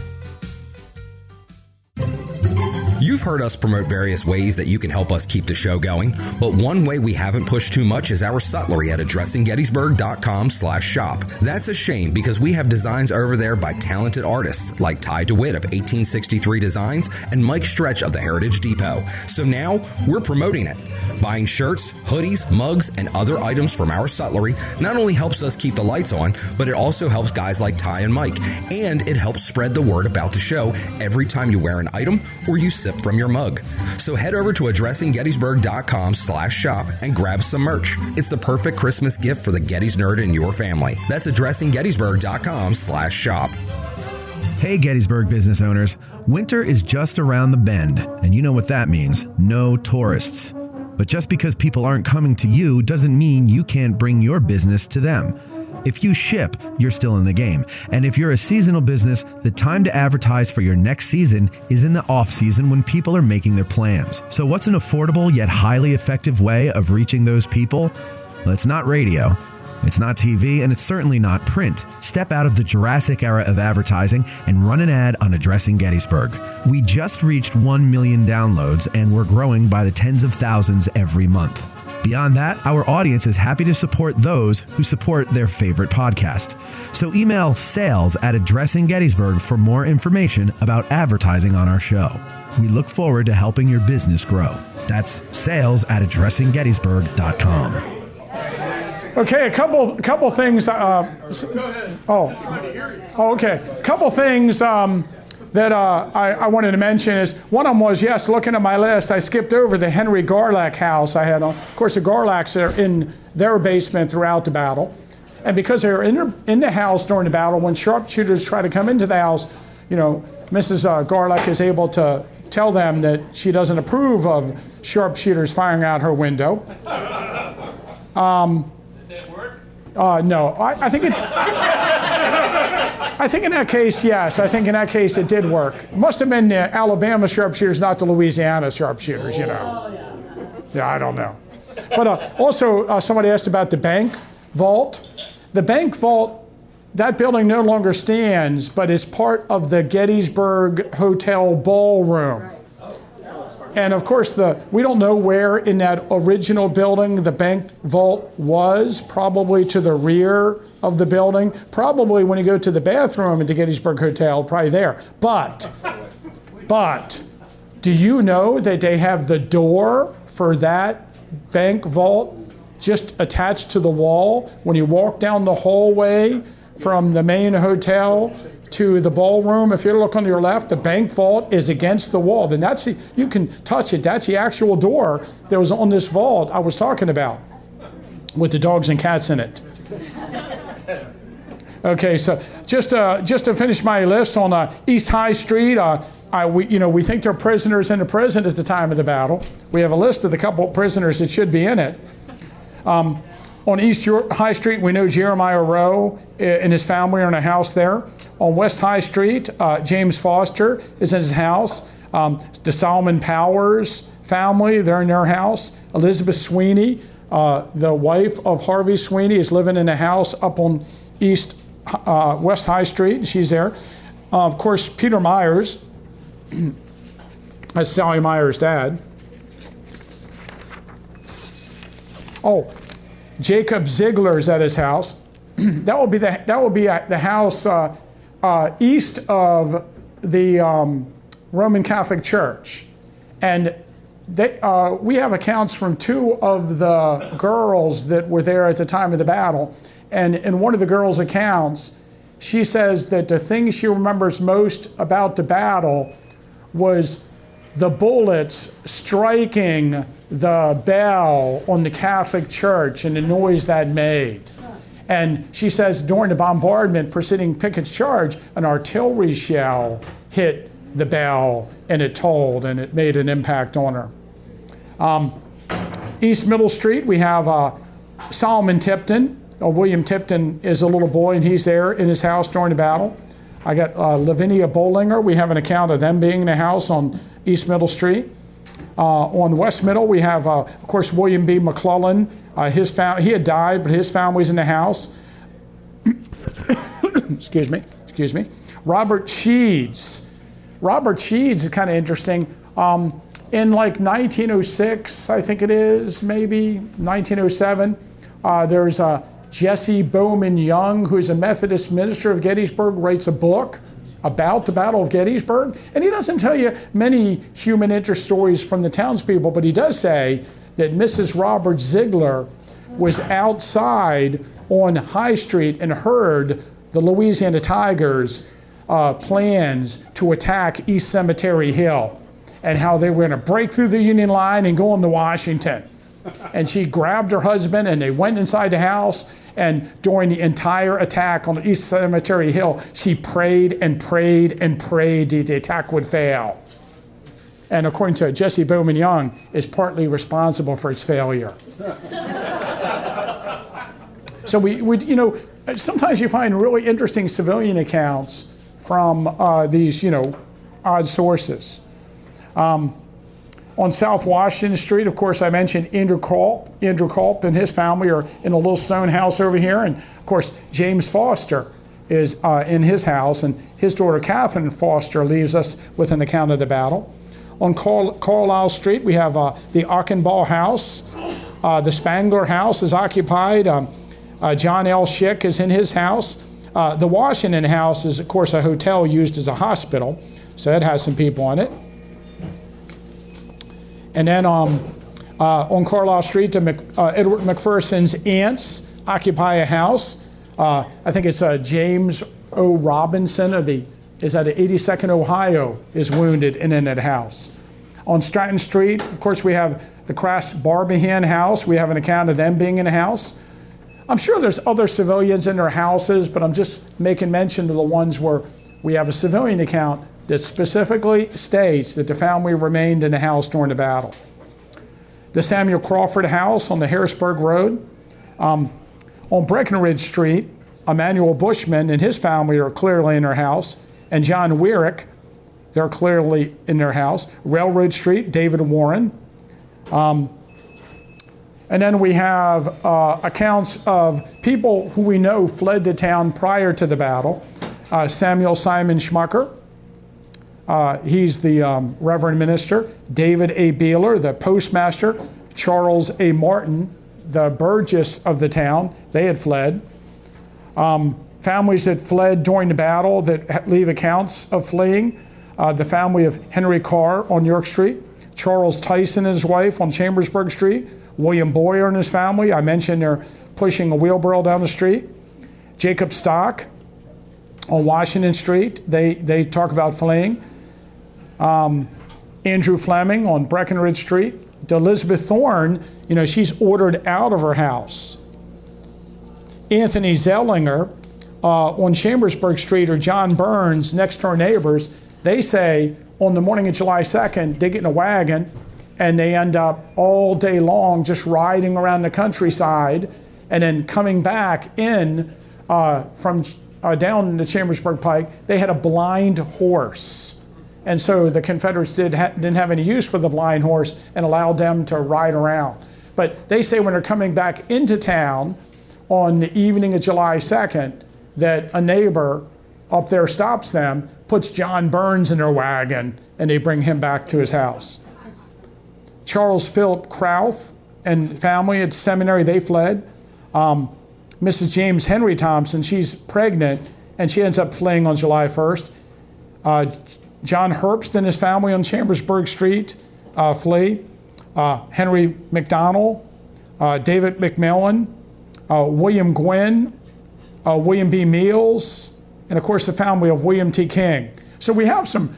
You've heard us promote various ways that you can help us keep the show going, but one way we haven't pushed too much is our sutlery at addressinggettysburg.com/shop. That's a shame because we have designs over there by talented artists like Ty DeWitt of 1863 Designs and Mike Stretch of the Heritage Depot. So now we're promoting it. Buying shirts, hoodies, mugs, and other items from our sutlery not only helps us keep the lights on, but it also helps guys like Ty and Mike, and it helps spread the word about the show every time you wear an item or you sip from your mug. So head over to addressinggettysburg.com/shop and grab some merch. It's the perfect Christmas gift for the Gettys nerd in your family. That's addressinggettysburg.com/shop. Hey Gettysburg business owners, winter is just around the bend, and you know what that means, no tourists. But just because people aren't coming to you doesn't mean you can't bring your business to them. If you ship, you're still in the game. And if you're a seasonal business, the time to advertise for your next season is in the off season when people are making their plans. So what's an affordable yet highly effective way of reaching those people? Well, it's not radio. It's not TV, and it's certainly not print. Step out of the Jurassic era of advertising and run an ad on Addressing Gettysburg. We just reached 1 million downloads, and we're growing by the tens of thousands every month. Beyond that, our audience is happy to support those who support their favorite podcast. So email sales@addressinggettysburg for more information about advertising on our show. We look forward to helping your business grow. That's sales@addressinggettysburg.com. Okay, a couple things. Okay. A couple things that I wanted to mention is, one of them was, yes, looking at my list, I skipped over the Henry Garlack house I had on. Of course, the Garlacks are in their basement throughout the battle. And because they were in the house during the battle, when sharpshooters try to come into the house, Mrs. Garlack is able to tell them that she doesn't approve of sharpshooters firing out her window. No, I think in that case, yes. I think in that case it did work. It must have been the Alabama sharpshooters, not the Louisiana sharpshooters, Yeah, I don't know. But also, somebody asked about the bank vault. The bank vault, that building no longer stands, but it's part of the Gettysburg Hotel ballroom. And of course, we don't know where in that original building the bank vault was, probably to the rear of the building, probably when you go to the bathroom at the Gettysburg Hotel, probably there. But, do you know that they have the door for that bank vault just attached to the wall? When you walk down the hallway from the main hotel to the ballroom, if you look on your left, the bank vault is against the wall. Then you can touch it. That's the actual door that was on this vault I was talking about, with the dogs and cats in it. Okay, so just to finish my list on East High Street, we think there are prisoners in the prison at the time of the battle. We have a list of the couple of prisoners that should be in it. On East High Street, we know Jeremiah Rowe and his family are in a house there. On West High Street, James Foster is in his house. The Solomon Powers family, they're in their house. Elizabeth Sweney, the wife of Harvey Sweney, is living in a house up on West High Street. She's there. Of course, Peter Myers, that's Sally Myers' dad. Oh, Jacob Ziegler's at his house. That will be the house east of the Roman Catholic Church, and we have accounts from two of the girls that were there at the time of the battle, and in one of the girls' accounts, she says that the thing she remembers most about the battle was the bullets striking the bell on the Catholic Church and the noise that made. And she says during the bombardment preceding Pickett's charge, an artillery shell hit the bell and it tolled and it made an impact on her. East Middle Street, we have Solomon Tipton. William Tipton is a little boy and he's there in his house during the battle. I got Lavinia Bollinger. We have an account of them being in the house on East Middle Street. On West Middle, we have, of course, William B. McClellan. He had died, but his family's in the house. Excuse me. Robert Sheeds. Robert Sheeds is kind of interesting. In like 1906, I think it is, maybe 1907, there's Jesse Bowman Young, who's a Methodist minister of Gettysburg, writes a book about the Battle of Gettysburg. And he doesn't tell you many human interest stories from the townspeople, but he does say that Mrs. Robert Ziegler was outside on High Street and heard the Louisiana Tigers' plans to attack East Cemetery Hill and how they were going to break through the Union line and go into Washington. And she grabbed her husband and they went inside the house, and during the entire attack on East Cemetery Hill, she prayed and prayed and prayed that the attack would fail. and according to Jesse Bowman Young, is partly responsible for its failure. So we sometimes you find really interesting civilian accounts from these, odd sources. On South Washington Street, of course, I mentioned Andrew Culp. Andrew Culp and his family are in a little stone house over here, and of course, James Foster is in his house, and his daughter Catherine Foster leaves us with an account of the battle. On Carlisle Street, we have the Ockenball House. The Spangler House is occupied. John L. Schick is in his house. The Washington House is, of course, a hotel used as a hospital, so it has some people in it. And then on Carlisle Street, Edward McPherson's aunts occupy a house. I think it's James O. Robinson of the 82nd Ohio is wounded in that house. On Stratton Street, of course, we have the Crass Barbihan house. We have an account of them being in a house. I'm sure there's other civilians in their houses, but I'm just making mention of the ones where we have a civilian account that specifically states that the family remained in the house during the battle. The Samuel Crawford House on the Harrisburg Road. On Breckenridge Street, Emmanuel Bushman and his family are clearly in their house, and John Weirick, they're clearly in their house. Railroad Street, David Warren. And then we have accounts of people who we know fled the town prior to the battle. Samuel Simon Schmucker, he's the Reverend Minister. David A. Beeler, the postmaster. Charles A. Martin, the burgess of the town, they had fled. Families that fled during the battle that leave accounts of fleeing. The family of Henry Carr on York Street. Charles Tyson and his wife on Chambersburg Street. William Boyer and his family, I mentioned they're pushing a wheelbarrow down the street. Jacob Stock on Washington Street, they talk about fleeing. Andrew Fleming on Breckenridge Street. Elizabeth Thorne, she's ordered out of her house. Anthony Zellinger on Chambersburg Street, or John Burns, next door neighbors, they say on the morning of July 2nd, they get in a wagon and they end up all day long just riding around the countryside and then coming back in from down the Chambersburg Pike. They had a blind horse. And so the Confederates didn't have any use for the blind horse and allowed them to ride around. But they say when they're coming back into town on the evening of July 2nd, that a neighbor up there stops them, puts John Burns in their wagon, and they bring him back to his house. Charles Philip Krauth and family at the seminary, they fled. Mrs. James Henry Thompson, she's pregnant, and she ends up fleeing on July 1st. John Herbst and his family on Chambersburg Street flee. Henry McDonald, David McMillan, William Gwynn, William B. Meals, and of course the family of William T. King. So we have some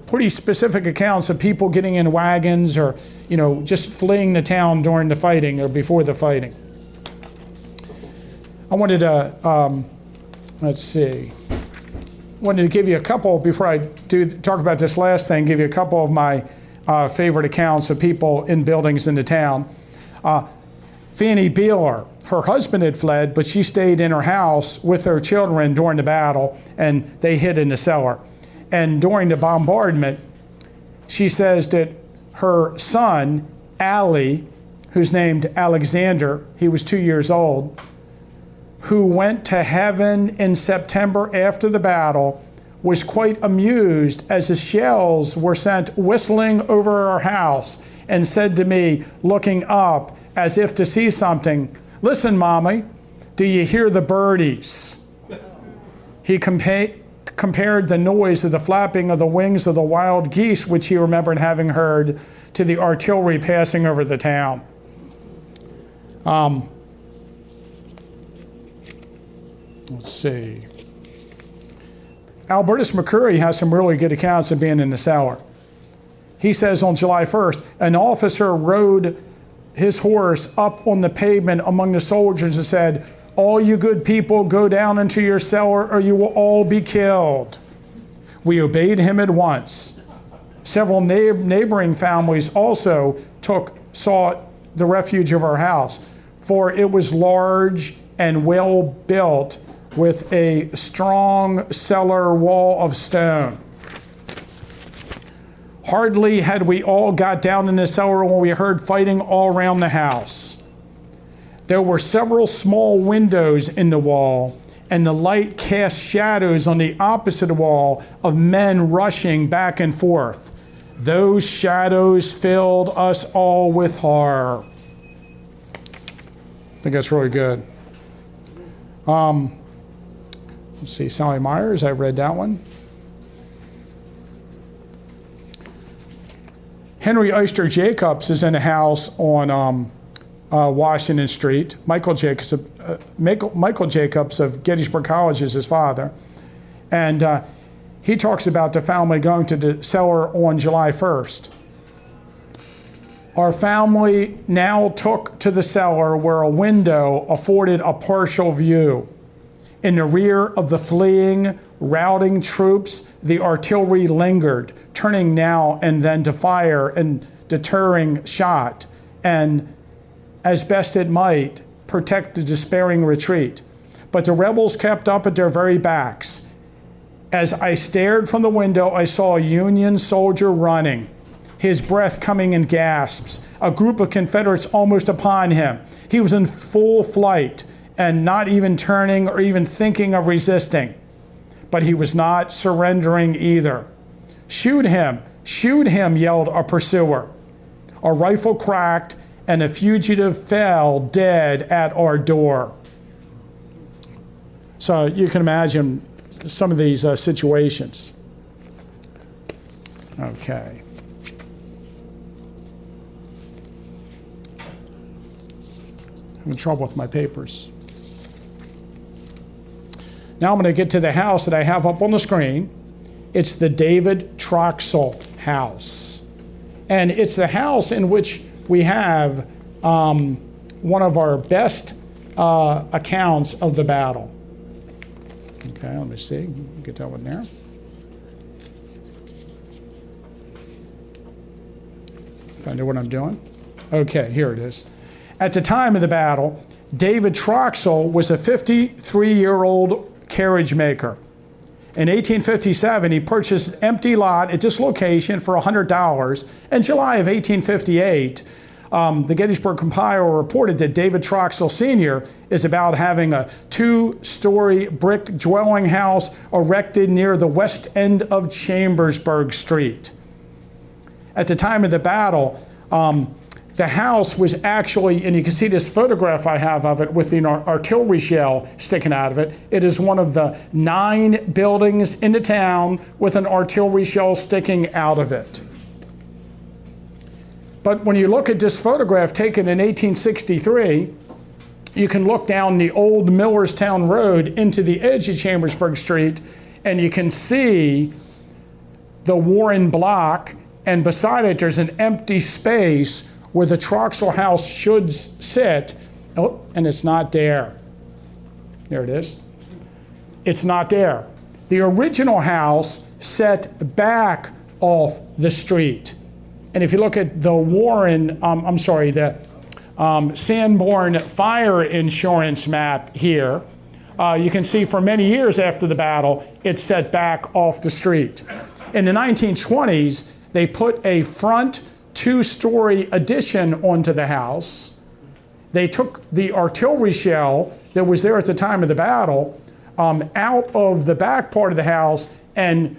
pretty specific accounts of people getting in wagons or, just fleeing the town during the fighting or before the fighting. I wanted to, wanted to give you a couple, before I talk about this last thing, give you a couple of my favorite accounts of people in buildings in the town. Fanny Beeler, her husband had fled, but she stayed in her house with her children during the battle, and they hid in the cellar. And during the bombardment, she says that her son, Ali, who's named Alexander, he was 2 years old, who went to heaven in September after the battle, was quite amused as the shells were sent whistling over our house, and said to me, looking up as if to see something, "Listen, Mommy, do you hear the birdies?" He compared the noise of the flapping of the wings of the wild geese, which he remembered having heard, to the artillery passing over the town. Let's see. Albertus McCurry has some really good accounts of being in the cellar. He says on July 1st, an officer rode his horse up on the pavement among the soldiers and said, "All you good people go down into your cellar or you will all be killed." We obeyed him at once. Several neighboring families also sought the refuge of our house, for it was large and well built with a strong cellar wall of stone. Hardly had we all got down in the cellar when we heard fighting all around the house. There were several small windows in the wall, and the light cast shadows on the opposite wall of men rushing back and forth. Those shadows filled us all with horror. I think that's really good. Let's see, Sally Myers, I read that one. Henry Oyster Jacobs is in a house on Washington Street. Michael Jacobs of Gettysburg College is his father. And he talks about the family going to the cellar on July 1st. Our family now took to the cellar where a window afforded a partial view. In the rear of the fleeing, routing troops, the artillery lingered, turning now and then to fire and deterring shot, and as best it might, protect the despairing retreat. But the rebels kept up at their very backs. As I stared from the window, I saw a Union soldier running, his breath coming in gasps, a group of Confederates almost upon him. He was in full flight and not even turning or even thinking of resisting. But he was not surrendering either. Shoot him, yelled a pursuer. A rifle cracked and a fugitive fell dead at our door. So you can imagine some of these situations. Okay. Having trouble with my papers. Now I'm going to get to the house that I have up on the screen. It's the David Troxell house. And it's the house in which we have one of our best accounts of the battle. Okay, let me see. Get that one there. If I know what I'm doing. Okay, here it is. At the time of the battle, David Troxell was a 53-year-old carriage maker. In 1857, he purchased an empty lot at this location for $100. In July of 1858, the Gettysburg Compiler reported that David Troxell Sr. is about having a 2-story brick dwelling house erected near the west end of Chambersburg Street. At the time of the battle, the house was actually, and you can see this photograph I have of it with the artillery shell sticking out of it. It is one of the 9 buildings in the town with an artillery shell sticking out of it. But when you look at this photograph taken in 1863, you can look down the old Millerstown Road into the edge of Chambersburg Street, and you can see the Warren block, and beside it there's an empty space where the Troxell house should sit. Oh, and it's not there. There it is. It's not there. The original house set back off the street. And if you look at the Warren, the Sanborn fire insurance map here, you can see for many years after the battle, it's set back off the street. In the 1920s, they put a front 2-story addition onto the house. They took the artillery shell that was there at the time of the battle out of the back part of the house and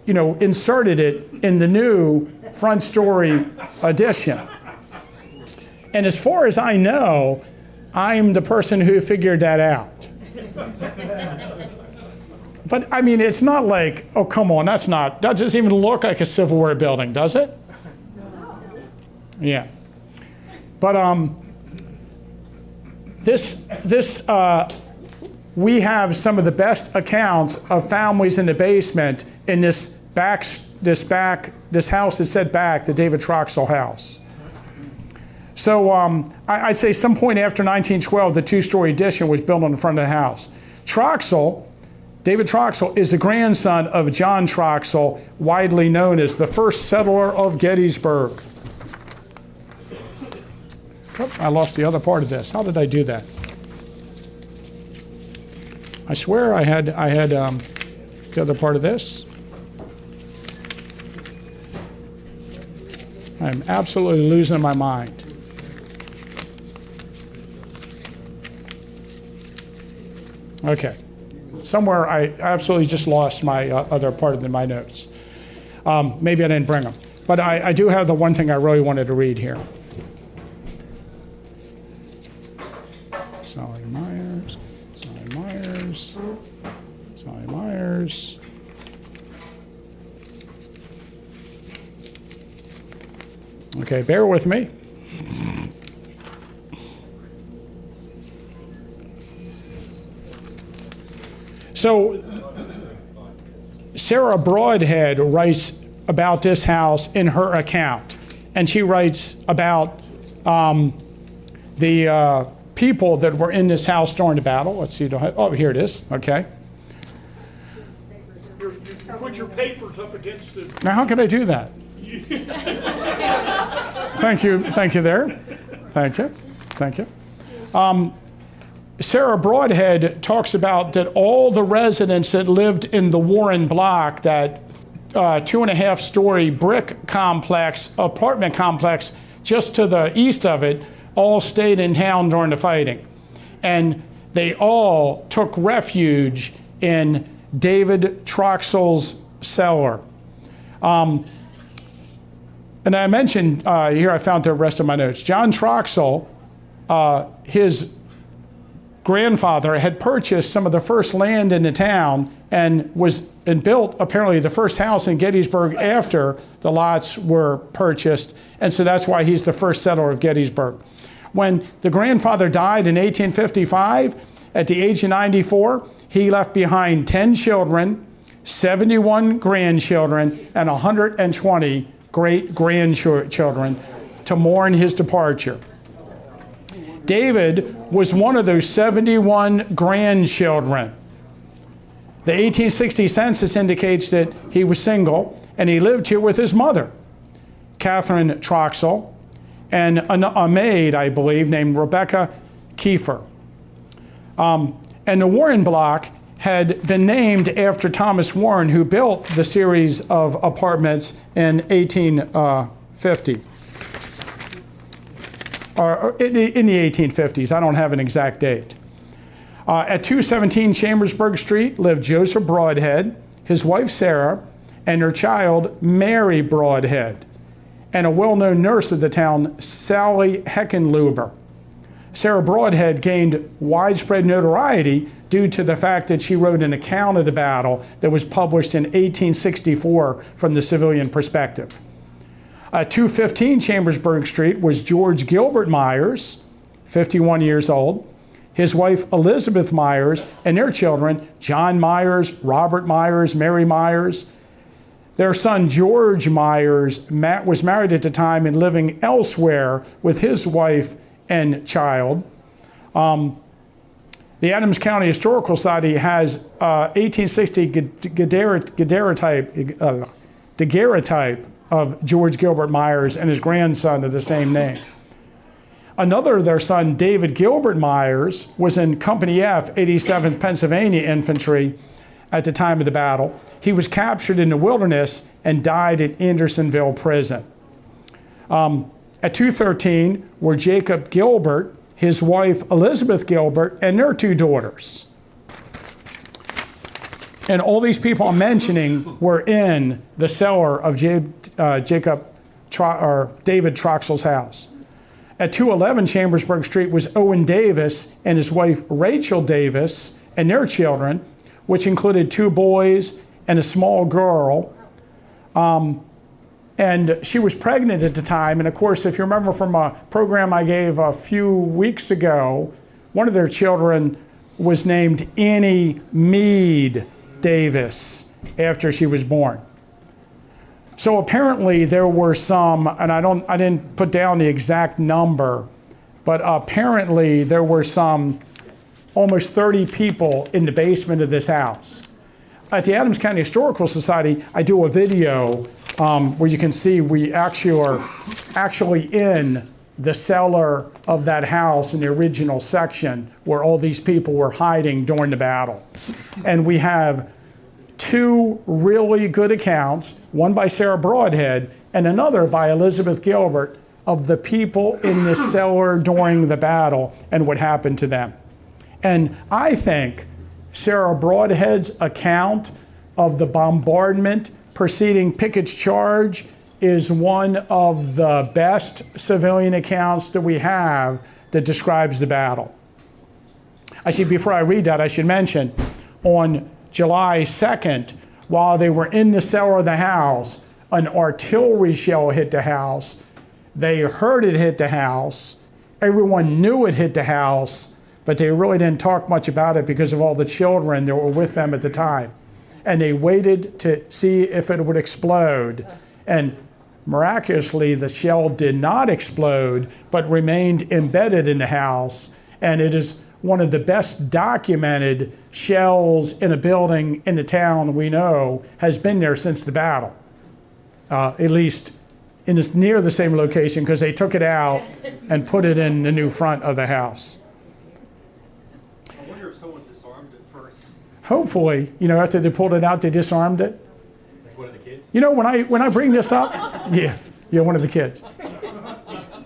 inserted it in the new front story addition. And as far as I know, I'm the person who figured that out. But I mean, it's not like, oh, come on, that doesn't even look like a Civil War building, does it? Yeah. But we have some of the best accounts of families in the basement in this house is set back, the David Troxell house. So I'd say some point after 1912, the 2-story addition was built on the front of the house. Troxell David Troxell is the grandson of John Troxell, widely known as the first settler of Gettysburg. Oh, I lost the other part of this. How did I do that? I swear I had the other part of this. I'm absolutely losing my mind. Okay. Somewhere I absolutely just lost my other part of my notes. Maybe I didn't bring them. But I do have the one thing I really wanted to read here. Sally Myers, Sally Myers, Sally Myers. Okay, bear with me. So, Sarah Broadhead writes about this house in her account, and she writes about the people that were in this house during the battle. Let's see. Oh, here it is. Okay. You put your papers up against the... Now, how can I do that? Thank you. Thank you there. Thank you. Thank you. Sarah Broadhead talks about that all the residents that lived in the Warren block, that 2.5-story brick complex, apartment complex just to the east of it, all stayed in town during the fighting. And they all took refuge in David Troxell's cellar. And I mentioned here, I found the rest of my notes. John Troxell, his grandfather, had purchased some of the first land in the town and built apparently the first house in Gettysburg after the lots were purchased. And so that's why he's the first settler of Gettysburg. When the grandfather died in 1855, at the age of 94, he left behind 10 children, 71 grandchildren, and 120 great-grandchildren to mourn his departure. David was one of those 71 grandchildren. The 1860 census indicates that he was single, and he lived here with his mother, Catherine Troxell, and a maid, I believe, named Rebecca Kiefer. And the Warren block had been named after Thomas Warren, who built the series of apartments in 1850. Or in the 1850s, I don't have an exact date. At 217 Chambersburg Street lived Joseph Broadhead, his wife Sarah, and their child Mary Broadhead, and a well-known nurse of the town, Sally Heckenluber. Sarah Broadhead gained widespread notoriety due to the fact that she wrote an account of the battle that was published in 1864 from the civilian perspective. 215 Chambersburg Street was George Gilbert Myers, 51 years old, his wife Elizabeth Myers, and their children, John Myers, Robert Myers, Mary Myers. Their son George Myers was married at the time and living elsewhere with his wife and child. The Adams County Historical Society has 1860 daguerreotype of George Gilbert Myers and his grandson of the same name. Another of their son, David Gilbert Myers, was in Company F, 87th Pennsylvania Infantry at the time of the battle. He was captured in the wilderness and died at Andersonville Prison. At 213 were Jacob Gilbert, his wife Elizabeth Gilbert, and their 2 daughters. And all these people I'm mentioning were in the cellar of David Troxell's house. At 211 Chambersburg Street was Owen Davis and his wife Rachel Davis and their children, which included 2 boys and a small girl. And she was pregnant at the time. And of course, if you remember from a program I gave a few weeks ago, one of their children was named Annie Meade Davis after she was born. So apparently there were some, and I didn't put down the exact number, but apparently there were some almost 30 people in the basement of this house. at the Adams County Historical Society, I do a video where you can see we actually are in the cellar of that house in the original section where all these people were hiding during the battle. And we have two really good accounts, one by Sarah Broadhead and another by Elizabeth Gilbert, of the people in the cellar during the battle and what happened to them. And I think Sarah Broadhead's account of the bombardment preceding Pickett's charge is one of the best civilian accounts that we have that describes the battle. Actually, before I read that, I should mention, on July 2nd, while they were in the cellar of the house, an artillery shell hit the house. They heard it hit the house. Everyone knew it hit the house, but they really didn't talk much about it because of all the children that were with them at the time. And they waited to see if it would explode. And miraculously, the shell did not explode, but remained embedded in the house. And it is one of the best documented shells in a building in the town we know has been there since the battle, at least in this, near the same location, because they took it out and put it in the new front of the house. I wonder if someone disarmed it first. Hopefully, after they pulled it out, they disarmed it. Like one of the kids? When I bring this up, yeah, one of the kids.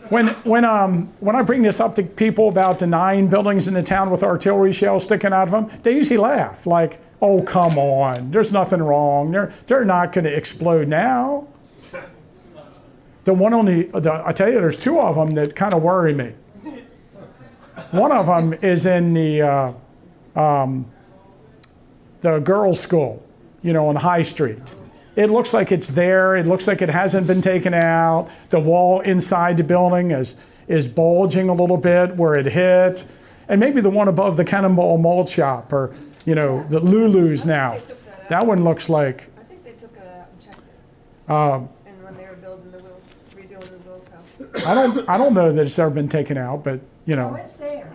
When I bring this up to people about the 9 buildings in the town with artillery shells sticking out of them, they usually laugh, like, "Oh, come on, there's nothing wrong. They're not going to explode now." The one I tell you, there's 2 of them that kind of worry me. One of them is in the girls' school, on High Street. It looks like it's there. It looks like it hasn't been taken out. The wall inside the building is bulging a little bit where it hit. And maybe the one above the Cannonball Malt Shop, or, the Lulu's now. That one looks like. I think they took it out and checked it. And when they were building redoing the Will's house. I don't know that it's ever been taken out, but, Oh, it's there.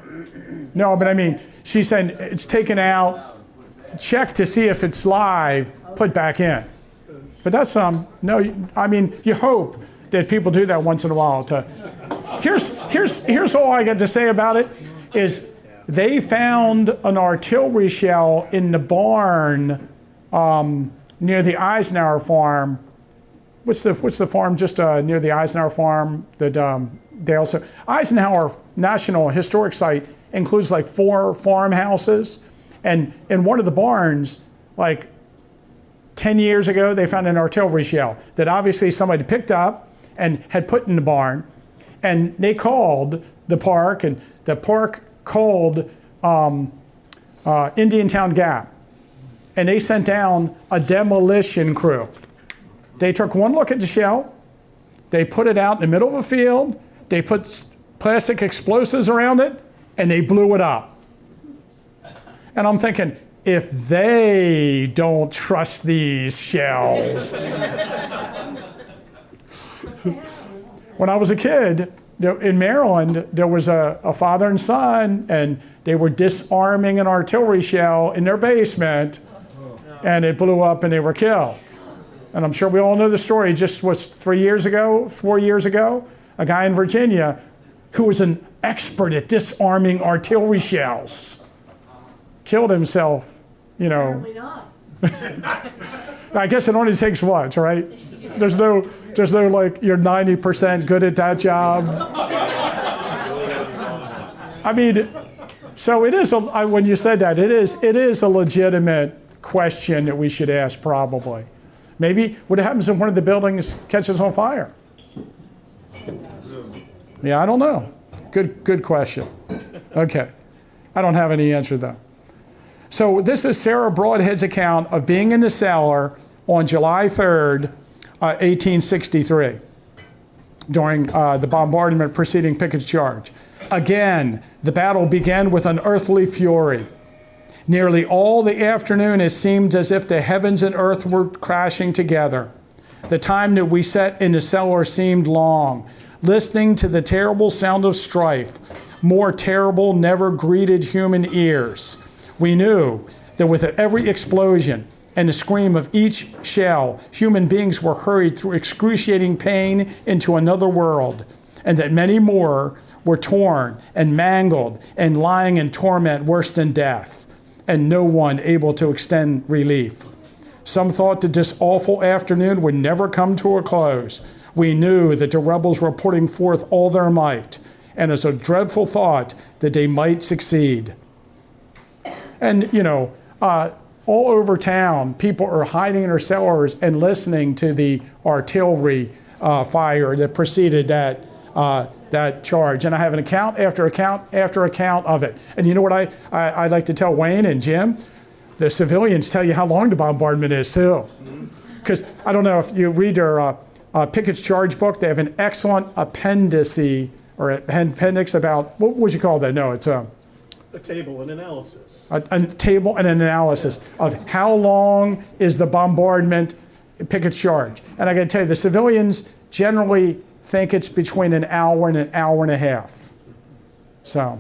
No, but I mean, she's saying it's taken out, check to see if it's live, put back in. But that's no, I mean, you hope that people do that once in a while. Here's all I got to say about it is they found an artillery shell in the barn near the Eisenhower farm. What's the farm just near the Eisenhower farm that they also, Eisenhower National Historic Site includes like 4 farmhouses, and in one of the barns, like 10 years ago, they found an artillery shell that obviously somebody picked up and had put in the barn, and they called the park, and the park called Indiantown Gap, and they sent down a demolition crew. They took one look at the shell, they put it out in the middle of a field, they put plastic explosives around it, and they blew it up. And I'm thinking, if they don't trust these shells. When I was a kid, in Maryland, there was a father and son, and they were disarming an artillery shell in their basement, and it blew up and they were killed. And I'm sure we all know the story. Just was 4 years ago, a guy in Virginia who was an expert at disarming artillery shells killed himself, Apparently not. I guess it only takes once, right? There's no like, you're 90% good at that job. I mean, so it is, when you said that, it is a legitimate question that we should ask probably. Maybe what happens if one of the buildings catches on fire? Yeah, I don't know. Good question. Okay. I don't have any answer though. So this is Sarah Broadhead's account of being in the cellar on July 3rd, 1863, during the bombardment preceding Pickett's charge. Again, the battle began with unearthly fury. Nearly all the afternoon it seemed as if the heavens and earth were crashing together. The time that we sat in the cellar seemed long, listening to the terrible sound of strife. More terrible never greeted human ears. We knew that with every explosion, and the scream of each shell, human beings were hurried through excruciating pain into another world, and that many more were torn and mangled and lying in torment worse than death, and no one able to extend relief. Some thought that this awful afternoon would never come to a close. We knew that the rebels were putting forth all their might, and it's a dreadful thought that they might succeed. And, all over town, people are hiding in their cellars and listening to the artillery fire that preceded that charge. And I have an account after account after account of it. And you know what I like to tell Wayne and Jim? The civilians tell you how long the bombardment is, too. Because I don't know if you read their Pickett's Charge book, they have an excellent appendix about, what would you call that? No, it's a table and analysis. A table and an analysis of how long is the bombardment, Pickett's Charge. And I got to tell you, the civilians generally think it's between an hour and a half. So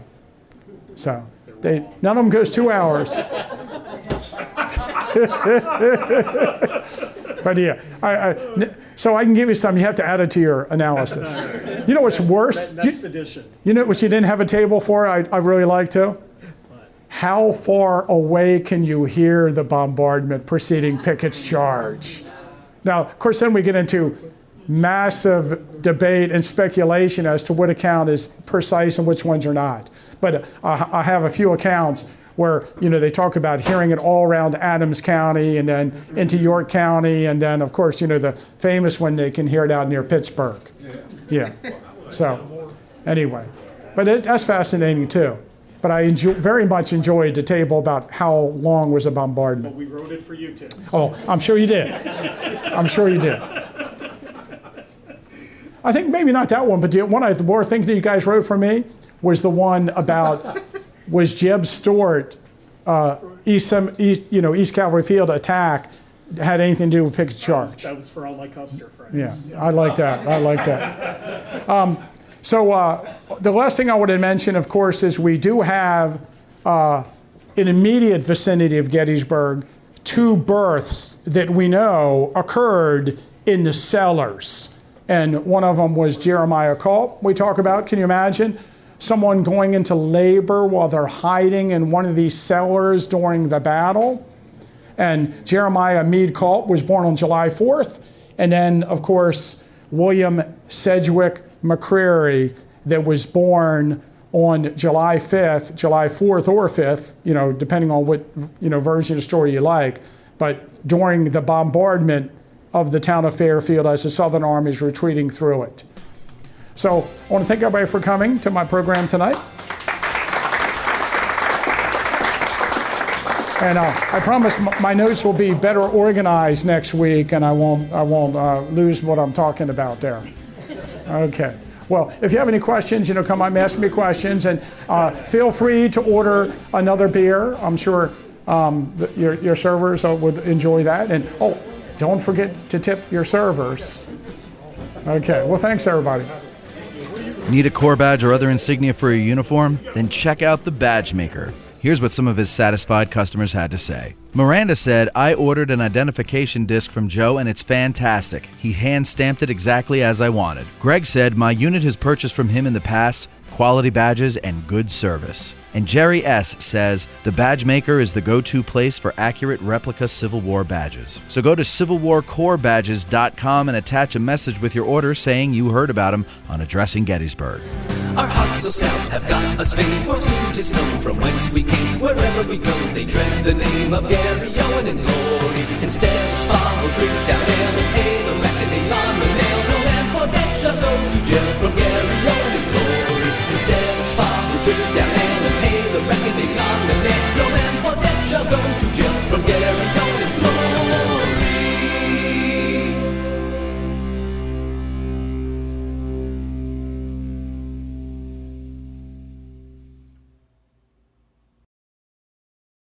none of them goes 2 hours. But yeah, so I can give you some. You have to add it to your analysis. You know what's worse? Next edition. You know what you didn't have a table for? I really like to. How far away can you hear the bombardment preceding Pickett's Charge? Now, of course, then we get into massive debate and speculation as to what account is precise and which ones are not. But I have a few accounts where they talk about hearing it all around Adams County and then into York County, and then of course the famous one they can hear it out near Pittsburgh. Yeah. So anyway, but that's fascinating too. But I very much enjoyed the table about how long was a bombardment. But we wrote it for you, Tim. Oh, I'm sure you did. I'm sure you did. I think maybe not that one, but the one I more think that you guys wrote for me was the one about was Jeb Stuart East Cavalry Field attack had anything to do with Pickett's Charge? That was for all my Custer friends. Yeah, I like that. So the last thing I want to mention, of course, is we do have in immediate vicinity of Gettysburg 2 births that we know occurred in the cellars. And one of them was Jeremiah Culp we talk about. Can you imagine someone going into labor while they're hiding in one of these cellars during the battle? And Jeremiah Meade Culp was born on July 4th. And then, of course, William Sedgwick McCreary that was born on July 5th, July 4th or 5th, depending on what, version of the story you like. But during the bombardment of the town of Fairfield as the Southern Army is retreating through it. So I want to thank everybody for coming to my program tonight. And I promise my notes will be better organized next week, and I won't lose what I'm talking about there. Okay. Well, if you have any questions, come on and ask me questions, and feel free to order another beer. I'm sure your servers would enjoy that. And don't forget to tip your servers. Okay. Well, thanks, everybody. Need a Corps badge or other insignia for your uniform? Then check out the Badge Maker. Here's what some of his satisfied customers had to say. Miranda said, I ordered an identification disc from Joe and it's fantastic. He hand-stamped it exactly as I wanted. Greg said, my unit has purchased from him in the past quality badges and good service. And Jerry S. says, the Badge Maker is the go-to place for accurate replica Civil War badges. So go to CivilWarCorpsBadges.com and attach a message with your order saying you heard about him on Addressing Gettysburg. Our hearts so stout have got us fame, for soon 'tis known from whence we came. Wherever we go, they dread the name of Garryowen in glory. Instead, follow drink down